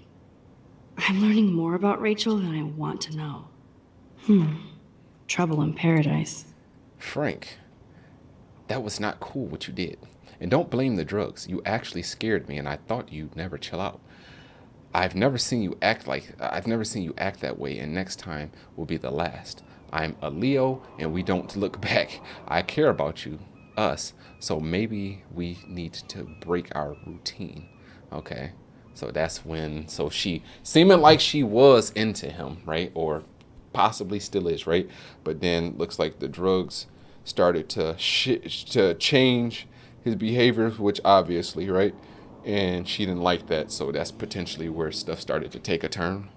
I'm learning more about Rachel than I want to know. Trouble in paradise. Frank, that was not cool what you did. And don't blame the drugs. You actually scared me, and I thought you'd never chill out. I've never seen you act that way, and next time will be the last. I'm a Leo, and we don't look back. I care about you, us, so maybe we need to break our routine. Okay, so that's when, so she, seeming like she was into him, right? Or possibly still is, right? But then looks like the drugs started to change his behaviors, which obviously, right? And she didn't like that, so that's potentially where stuff started to take a turn.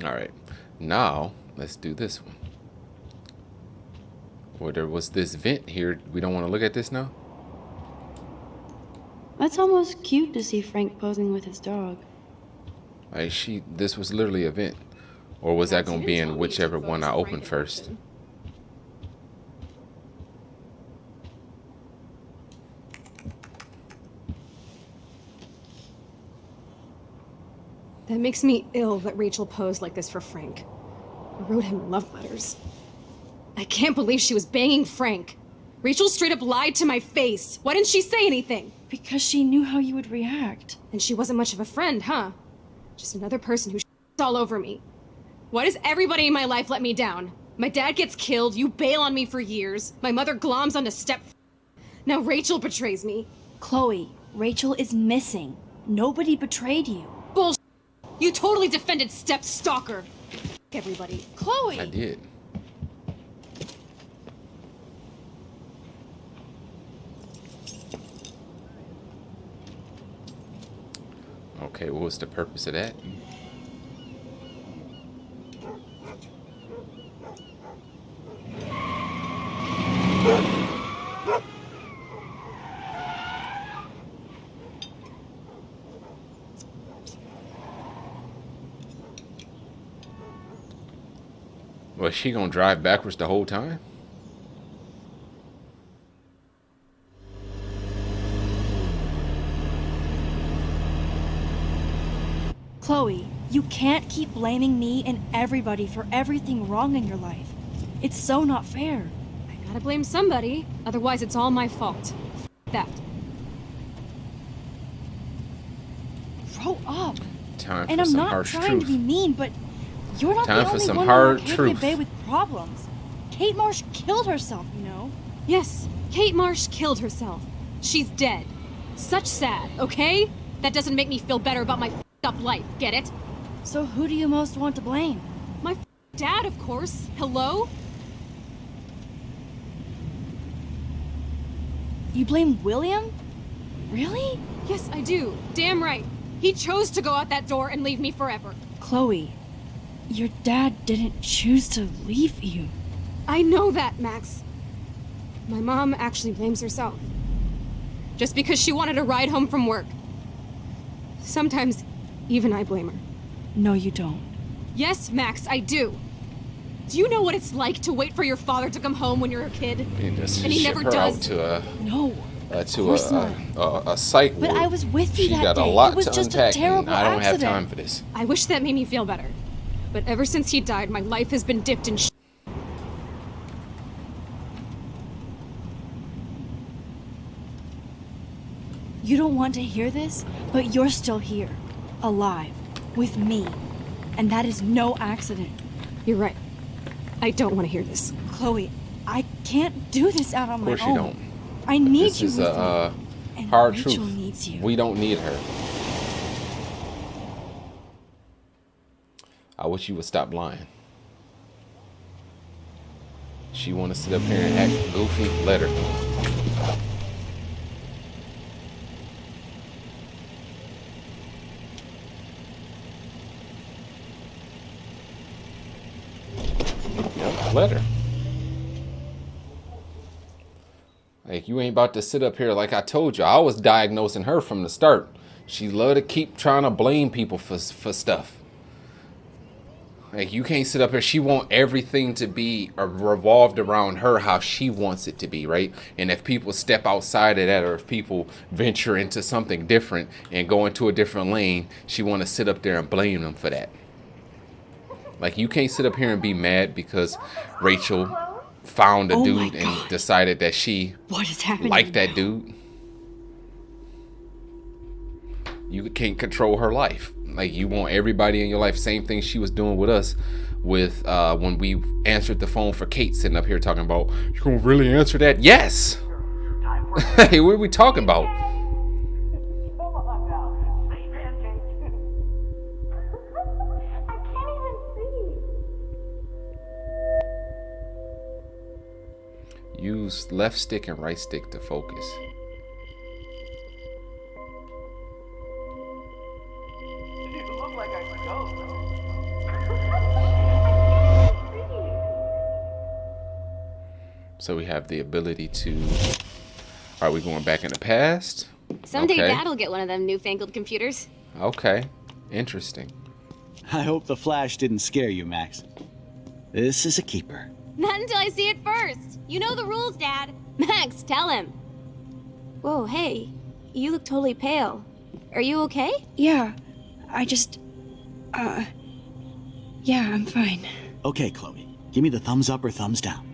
All right, now let's do this one. Well, there was this vent here. We don't want to look at this now? That's almost cute to see Frank posing with his dog. This was literally a vent. Or was that going to be in whichever one I opened first? That makes me ill that Rachel posed like this for Frank. I wrote him love letters. I can't believe she was banging Frank. Rachel straight up lied to my face. Why didn't she say anything? Because she knew how you would react. And she wasn't much of a friend, huh? Just another person who all over me. Why does everybody in my life let me down? My dad gets killed, you bail on me for years, my mother gloms onto now Rachel betrays me. Chloe, Rachel is missing. Nobody betrayed you. Bullshit. You totally defended Step Stalker. Everybody. Chloe! I did. Okay, what was the purpose of that? Was she gonna drive backwards the whole time? Chloe, you can't keep blaming me and everybody for everything wrong in your life. It's so not fair. I gotta blame somebody, otherwise it's all my fault. That. Grow up. Time And for I'm some not harsh trying to be truth. mean, but you're not Time the for only some one hard around here truth. Bay with problems. Kate Marsh killed herself, you know? Yes, Kate Marsh killed herself. She's dead. Such sad, okay? That doesn't make me feel better about my up life, get it? So who do you most want to blame? My dad, of course. Hello? You blame William? Really? Yes, I do. Damn right. He chose to go out that door and leave me forever. Chloe, your dad didn't choose to leave you. I know that, Max. My mom actually blames herself. Just because she wanted a ride home from work. Sometimes, even I blame her. No, you don't. Yes, Max, I do. Do you know what it's like to wait for your father to come home when you're a kid? You just And he ship never her does. out to No. a course a psych But ward. I was with you She that got day. a lot It was to just a unpack, terrible and I don't have accident. time for this. I wish that made me feel better. But ever since he died, my life has been dipped in You don't want to hear this, but you're still here. Alive. With me. And that is no accident. You're right. I don't want to hear this. Chloe, I can't do this out on my own. Of course you don't. I need This you is with a me. And hard Rachel truth. needs you. We don't need her. I wish you would stop lying. She want to sit up here and act goofy. Let her. Yep, let her. Like, you ain't about to sit up here. Like I told you, I was diagnosing her from the start. She love to keep trying to blame people for stuff. Like, you can't sit up here. She want everything to be revolved around her, how she wants it to be, right? And if people step outside of that, or if people venture into something different and go into a different lane, she want to sit up there and blame them for that. Like, you can't sit up here and be mad because Rachel found a Oh my dude and God. decided that she What is happening? liked that dude. You can't control her life. Like, you want everybody in your life. Same thing she was doing with us with when we answered the phone for Kate, sitting up here talking about, you gonna really answer that? Yes. Hey, what are we talking about? Use left stick and right stick to focus. So we have the ability to... Are we going back in the past? Someday Okay. Dad'll get one of them newfangled computers. Okay. Interesting. I hope the flash didn't scare you, Max. This is a keeper. Not until I see it first. You know the rules, Dad. Max, tell him. Whoa, hey. You look totally pale. Are you okay? Yeah, I just... Yeah, I'm fine. Okay, Chloe. Give me the thumbs up or thumbs down.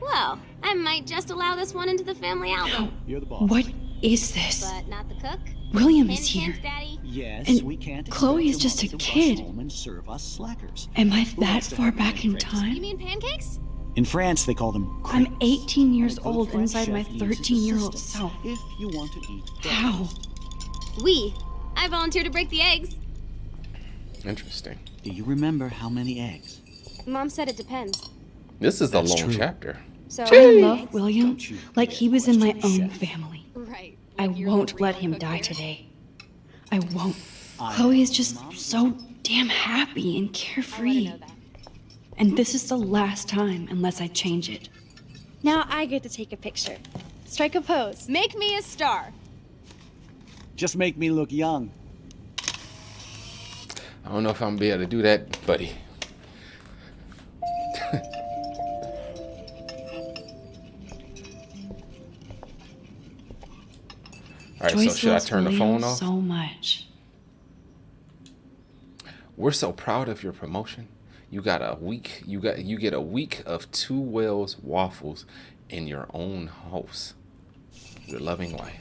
Well, I might just allow this one into the family album. You're the boss. What is this? But not the cook? William is Hint, here. hint, Daddy. Yes, And we can't. Chloe expect is your just a mother to rush kid. home and serve us slackers. Am I Who that wants to far have back in crepes? You time? mean pancakes? In France, they call them I'm crepes. 18 years And a good old French inside my chef uses 13-year-old assistants self. If you want to eat. How? I volunteer to break the eggs. Interesting. Do you remember how many eggs? Mom said it depends. This is a That's long true. chapter. So I love William Don't you like dare he was in my question the own chef. family. Right. I like you're won't the let real him cook die here. today. I won't. I Chloe am. is just so damn happy and I'll let her carefree. know that. And this is the last time unless I change it. Now I get to take a picture. Strike a pose. Make me a star. Just make me look young. I don't know if I'm gonna be able to do that, buddy. All right, so Joyce should I loves turn the William phone off? so much. We're so proud of your promotion. You get a week of 2 Wells waffles in your own house. Your loving wife.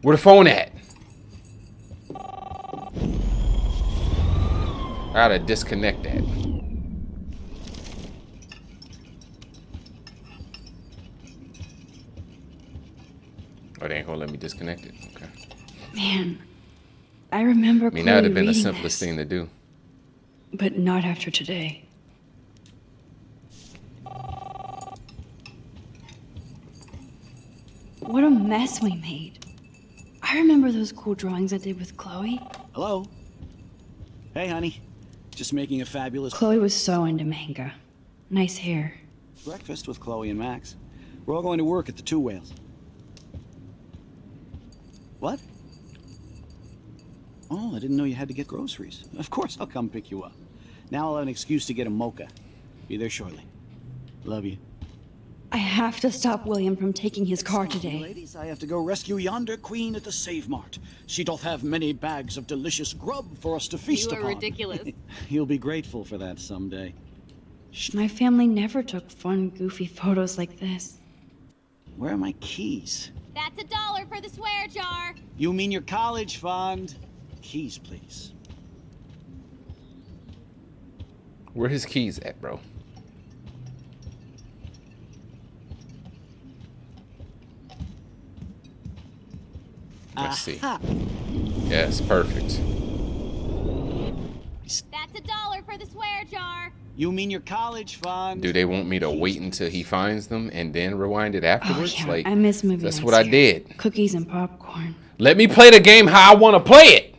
Where the phone at? I gotta disconnect that. Oh, they ain't gonna let me disconnect it. Okay. Man, I remember I mean, that would have been the reading simplest this, thing to do. but not after today. What a mess we made. I remember those cool drawings I did with Chloe. Hello? Hey, honey. Just making a fabulous Chloe was so into manga. Nice hair. breakfast with Chloe and Max. We're all going to work at the Two Whales. What? Oh, I didn't know you had to get groceries. Of course I'll come pick you up. Now I'll have an excuse to get a mocha. Be there shortly. Love you. I have to stop William from taking his car Excuse me, today. ladies, I have to go rescue yonder queen at the Save Mart. She doth have many bags of delicious grub for us to feast You are upon. ridiculous. You'll be grateful for that someday. My family never took fun, goofy photos like this. Where are my keys? That's $1 for the swear jar. You mean your college fund? Keys, please. Where his keys at, bro? Let's see. Aha. Yes, perfect. That's $1 for the swear jar. You mean your college fund? Do they want me to wait until he finds them and then rewind it Oh afterwards? yeah, Like, I miss movie that's nights what I here. did. Cookies and popcorn. Let me play the game how I want to play it.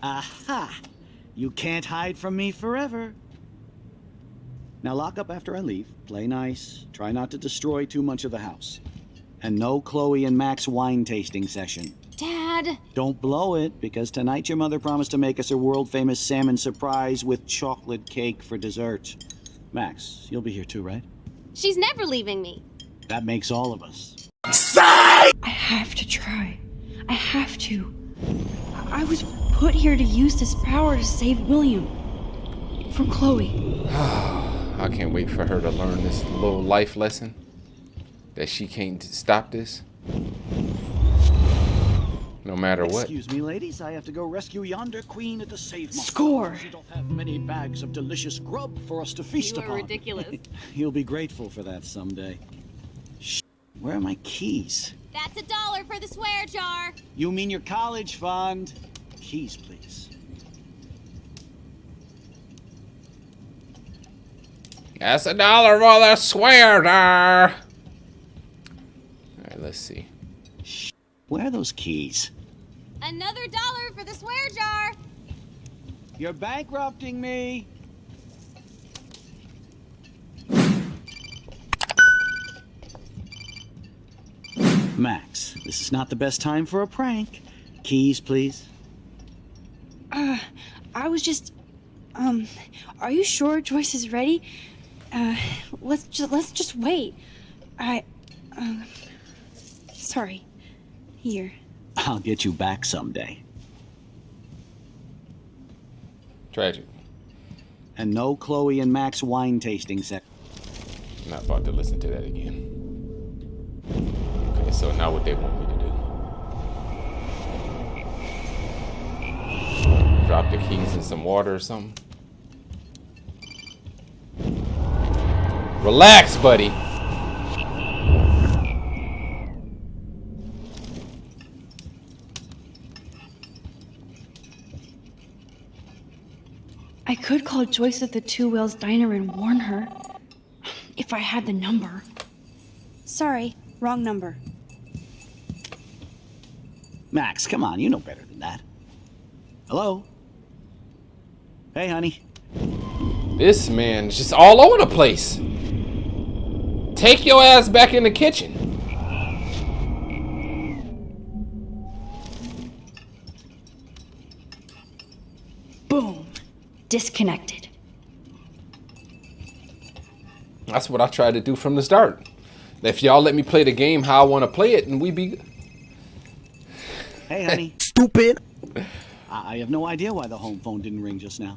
Aha! You can't hide from me forever. Now lock up after I leave. Play nice. Try not to destroy too much of the house. And no Chloe and Max wine tasting session. Dad. Don't blow it, because tonight your mother promised to make us a world-famous salmon surprise with chocolate cake for dessert. Max, you'll be here too, right? She's never leaving me. That makes all of us. I have to try. I have to. I was put here to use this power to save William. From Chloe. I can't wait for her to learn this little life lesson. That she can't stop this. No matter what. Excuse me, ladies. I have to go rescue yonder queen at the Save Mart. Score. She doth have many bags of delicious grub for us to feast You are upon. ridiculous. You'll be grateful for that someday. Shh. Where are my keys? That's $1 for the swear jar. You mean your college fund? Keys, please. That's $1 for the swear jar. Alright, let's see. Where are those keys? Another $1 for the swear jar. You're bankrupting me. Max, this is not the best time for a prank. Keys, please. I was just, are you sure Joyce is ready? Let's just wait. Sorry. Here. I'll get you back someday. Tragic. And no Chloe and Max wine tasting set. I'm not about to listen to that again. Okay, so now what they want me to do? Drop the keys in some water or something? Relax, buddy. I could call Joyce at the Two Whales Diner and warn her. If I had the number. Sorry, wrong number. Max, come on, you know better than that. Hello? Hey, honey. This man's just all over the place. Take your ass back in the kitchen. Boom. Disconnected. That's what I tried to do from the start. If y'all let me play the game how I want to play it, and we be... Hey, honey. Stupid. I have no idea why the home phone didn't ring just now.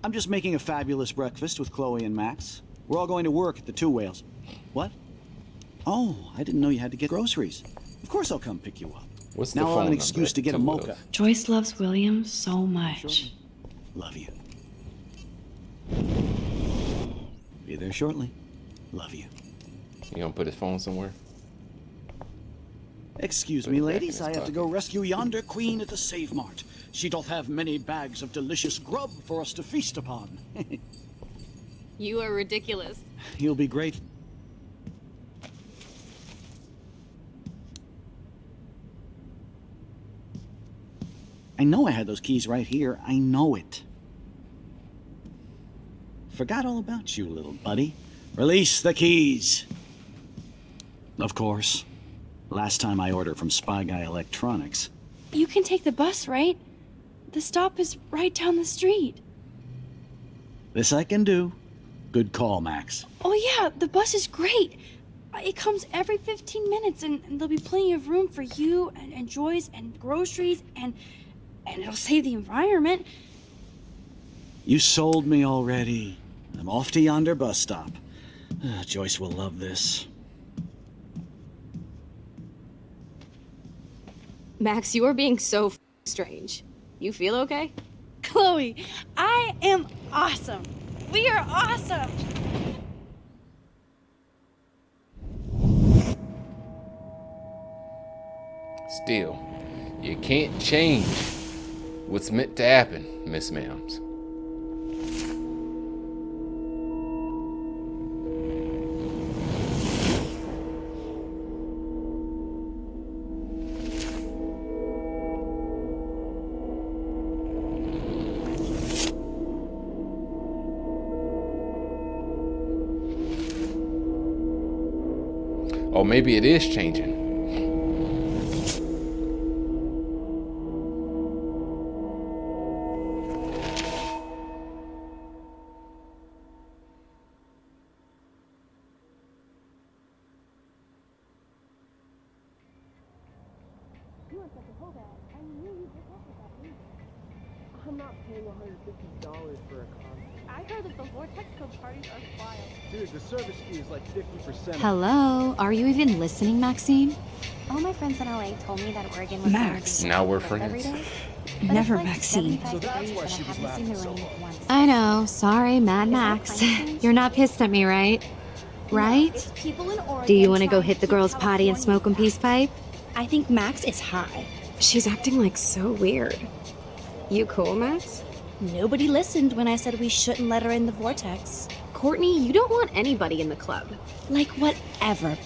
I'm just making a fabulous breakfast with Chloe and Max. We're all going to work at the Two Whales. What? Oh, I didn't know you had to get groceries. Of course I'll come pick you up. What's the now I'll have phone an number excuse at to get a Two mocha. Whales? Joyce loves William so much. Shortly. Love you. Be there shortly. Love you. You gonna put his phone somewhere? Excuse Put me, it back in ladies. his I have to pocket. go rescue yonder queen at the Save Mart. She doth have many bags of delicious grub for us to feast upon. You are ridiculous. You'll be grateful. I know I had those keys right here. I know it. Forgot all about you, little buddy. Release the keys. Of course. Last time I ordered from Spy Guy Electronics. You can take the bus, right? The stop is right down the street. This I can do. Good call, Max. Oh yeah, the bus is great. It comes every 15 minutes and there'll be plenty of room for you and Joyce and groceries and it'll save the environment. You sold me already. I'm off to yonder bus stop. Joyce will love this. Max, you are being so strange. You feel okay? Chloe, I am awesome. We are awesome. Still, you can't change what's meant to happen, Miss Ma'ams. Or maybe it is changing. I'm not paying $150 for a concert. I heard that the Vortex Club parties are wild. Dude, the service fee is like 50%. Hello? Are you even listening, Maxine? All my friends in LA told me that Oregon was Max. Now we're every friends. day. But Never it's like Maxine. 75 So that's degrees why and she I was haven't seen laughing the so rain hard. once. I know. Sorry, Mad Is that Max. climate change? You're not pissed at me, right? No, Right? it's people in Oregon Do you want to go trying hit the keep girls' potty and California smoke a peace pipe? I think Max is high. She's acting like so weird. You cool, Max? Nobody listened when I said we shouldn't let her in the Vortex. Courtney, you don't want anybody in the club. Like, whatever.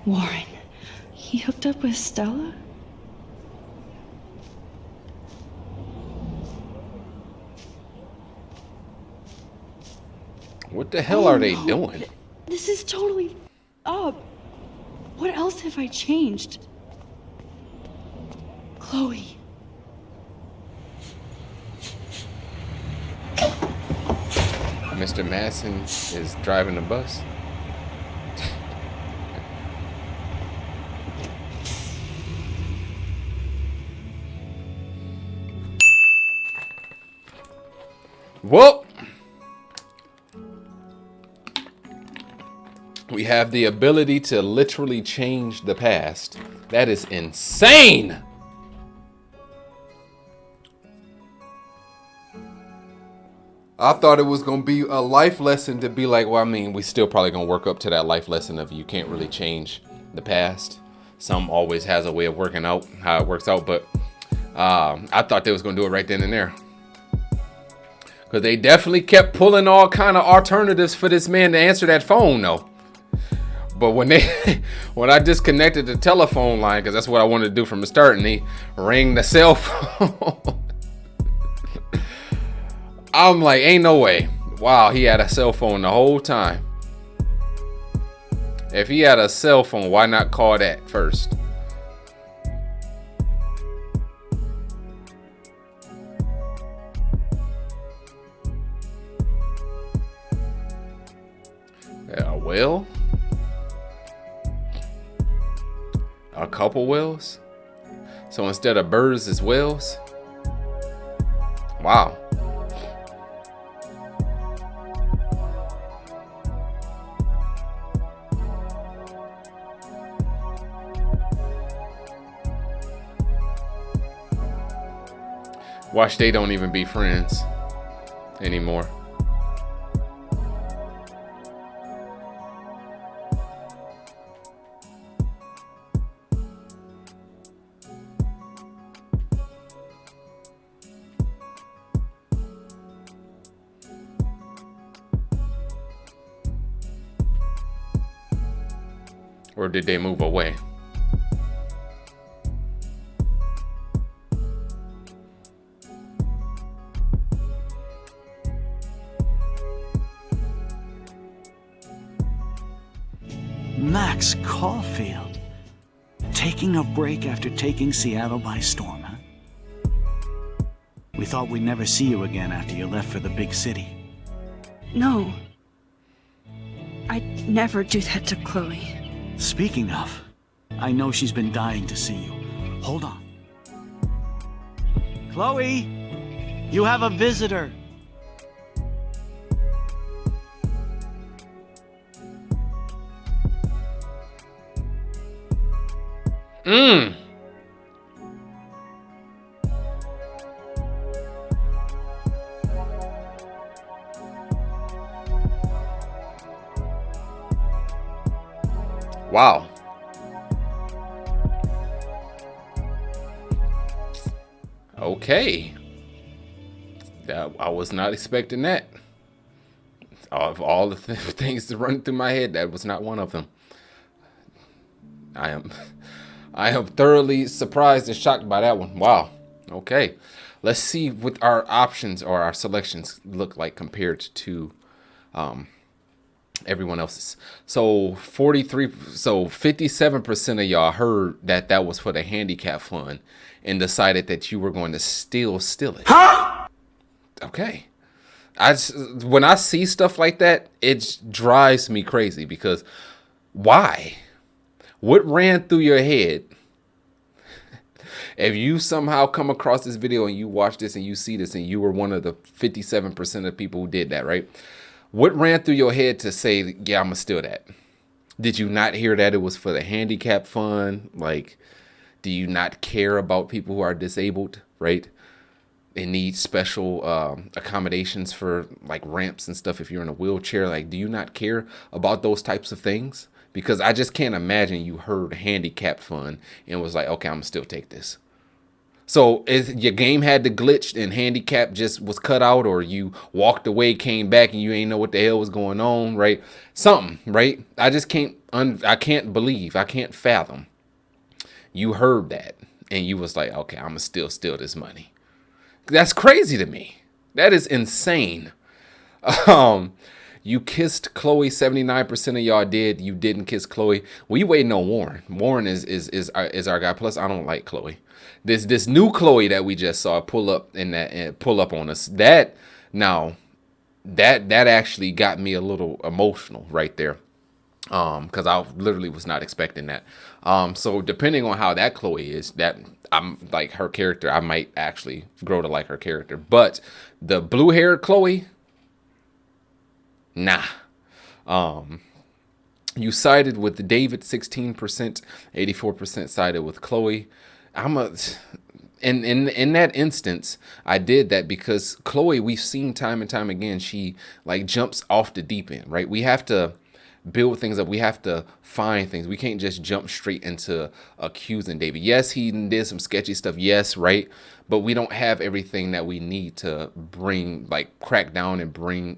Warren, he hooked up with Stella? What the hell are they doing? This is totally up. What else have I changed? Chloe. Mr. Madsen is driving the bus. Well, We have the ability to literally change the past. That is insane. I thought it was going to be a life lesson to be like, well, I mean, we still probably going to work up to that life lesson of you can't really change the past. Some always has a way of working out how it works out. But I thought they was going to do it right then and there. Because they definitely kept pulling all kind of alternatives for this man to answer that phone, though. But when I disconnected the telephone line, because that's what I wanted to do from the start, and he rang the cell phone. I'm like, ain't no way. Wow, he had a cell phone the whole time. If he had a cell phone, why not call that first? Well, a couple whales. So instead of birds, it's whales. Wow. Watch, they don't even be friends anymore. Or did they move away? Max Caulfield. Taking a break after taking Seattle by storm, huh? We thought we'd never see you again after you left for the big city. No. I'd never do that to Chloe. Speaking of, I know she's been dying to see you. Hold on. Chloe, you have a visitor. Wow. Okay. I was not expecting that. Of all the things that run through my head, that was not one of them. I am thoroughly surprised and shocked by that one. Wow. Okay. Let's see what our options or our selections look like compared to everyone else's. So 57% of y'all heard that was for the handicap fund and decided that you were going to steal it. Huh? Okay. When I see stuff like that, it drives me crazy because why? What ran through your head? If you somehow come across this video and you watch this and you see this and you were one of the 57% of people who did that, right? What ran through your head to say, yeah, I'm going to steal that? Did you not hear that it was for the handicap fund? Like, do you not care about people who are disabled, right? And need special accommodations for like ramps and stuff if you're in a wheelchair? Like, do you not care about those types of things? Because I just can't imagine you heard handicap fund and was like, okay, I'm going to still take this. So if your game had to glitch and handicap just was cut out, or you walked away, came back, and you ain't know what the hell was going on, right? Something, right? I just can't believe, I can't fathom. You heard that and you was like, okay, I'm gonna still steal this money. That's crazy to me. That is insane. You kissed Chloe. 79% of y'all did. You didn't kiss Chloe. We waiting on Warren. Warren is our guy. Plus, I don't like Chloe. This new Chloe that we just saw pull up on us. That actually got me a little emotional right there. Because I literally was not expecting that. So depending on how that Chloe is, that I'm like her character, I might actually grow to like her character. But the blue-haired Chloe, nah. You sided with David 16%, 84% sided with Chloe. In that instance, I did that because Chloe, we've seen time and time again, she like jumps off the deep end, right? We have to build things up. We have to find things. We can't just jump straight into accusing David. Yes, he did some sketchy stuff. Yes, right. But we don't have everything that we need to crack down and bring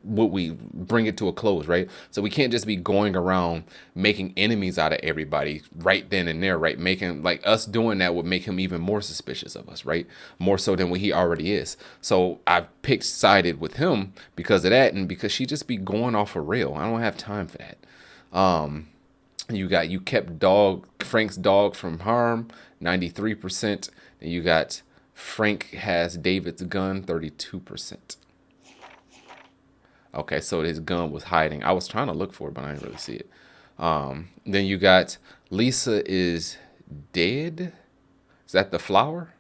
it to a close, right? So we can't just be going around making enemies out of everybody right then and there, right? Making like us doing that would make him even more suspicious of us, right? More so than what he already is. So I picked sided with him because of that, and because she just be going off a rail. I don't have time for that. You kept Frank's dog from harm, 93%, and you got Frank has David's gun, 32%. Okay, so his gun was hiding. I was trying to look for it, but I didn't really see it. Then you got Lisa is dead. Is that the flower?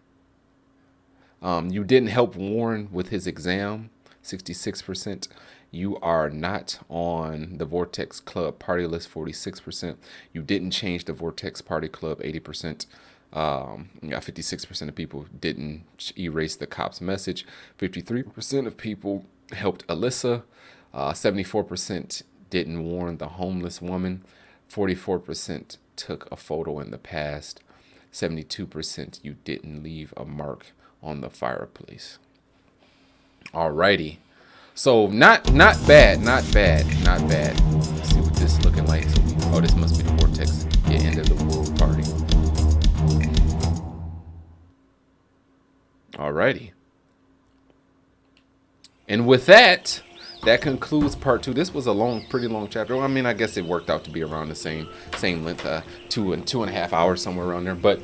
You didn't help Warren with his exam, 66%. You are not on the Vortex Club party list, 46%. You didn't change the Vortex Party Club, 80%. 56% of people didn't erase the cop's message. 53% of people helped Alyssa. 74% didn't warn the homeless woman. 44% took a photo in the past. 72% you didn't leave a mark on the fireplace. Alrighty. So not bad. Let's see what this is looking like. So this must be the Vortex. End of the world party. Alrighty. And with that concludes part 2. This was a pretty long chapter. Well, I mean, I guess it worked out to be around the same length, 2.5 hours, somewhere around there. But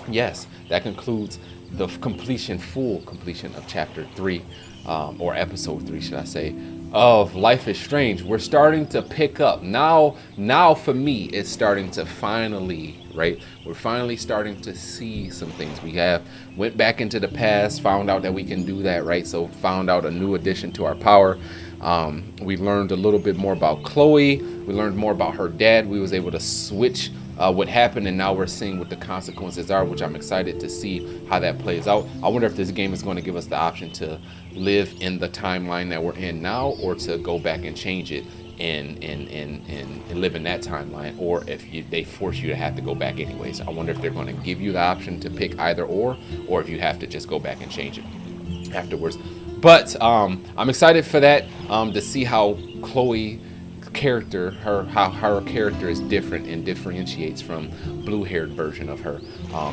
yes, that concludes the full completion of chapter 3, or episode 3, should I say, of Life is Strange. We're starting to pick up now. For me, it's starting to finally, right? We're finally starting to see some things. We went back into the past, found out that we can do that, right? So found out a new addition to our power. We learned a little bit more about Chloe. We learned more about her dad. We was able to switch what happened, and now we're seeing what the consequences are, which I'm excited to see how that plays out. I wonder if this game is going to give us the option to live in the timeline that we're in now, or to go back and change it and live in that timeline, or if they force you to have to go back anyways. I wonder if they're going to give you the option to pick either or if you have to just go back and change it afterwards. But I'm excited for that, to see how Chloe character, how her character is different and differentiates from blue-haired version of her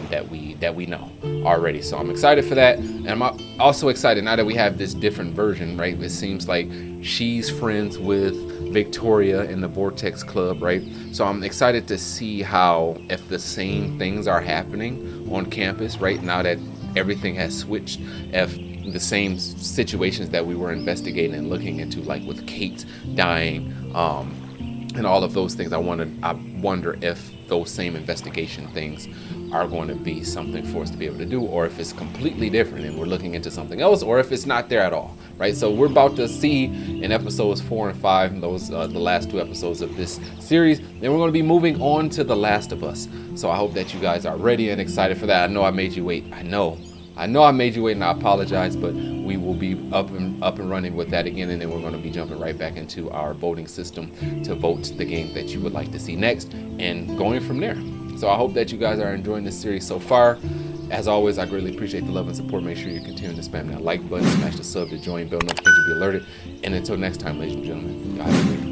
that we know already. So I'm excited for that, and I'm also excited now that we have this different version, right? It seems like she's friends with Victoria in the Vortex Club, right? So I'm excited to see how, if the same things are happening on campus, right, now that everything has switched, if the same situations that we were investigating and looking into, like with Kate dying, and all of those things, I wonder if those same investigation things are going to be something for us to be able to do, or if it's completely different and we're looking into something else, or if it's not there at all, right? So we're about to see in episodes 4 and 5, those the last 2 episodes of this series, then we're going to be moving on to The Last of Us. So I hope that you guys are ready and excited for that. I know I made you wait. I know I made you wait, and I apologize, but we will be up and running with that again, and then we're going to be jumping right back into our voting system to vote the game that you would like to see next, and going from there. So I hope that you guys are enjoying this series so far. As always, I greatly appreciate the love and support. Make sure you continue to spam that like button, smash the sub to join, bell notification to be alerted. And until next time, ladies and gentlemen, y'all have a great day.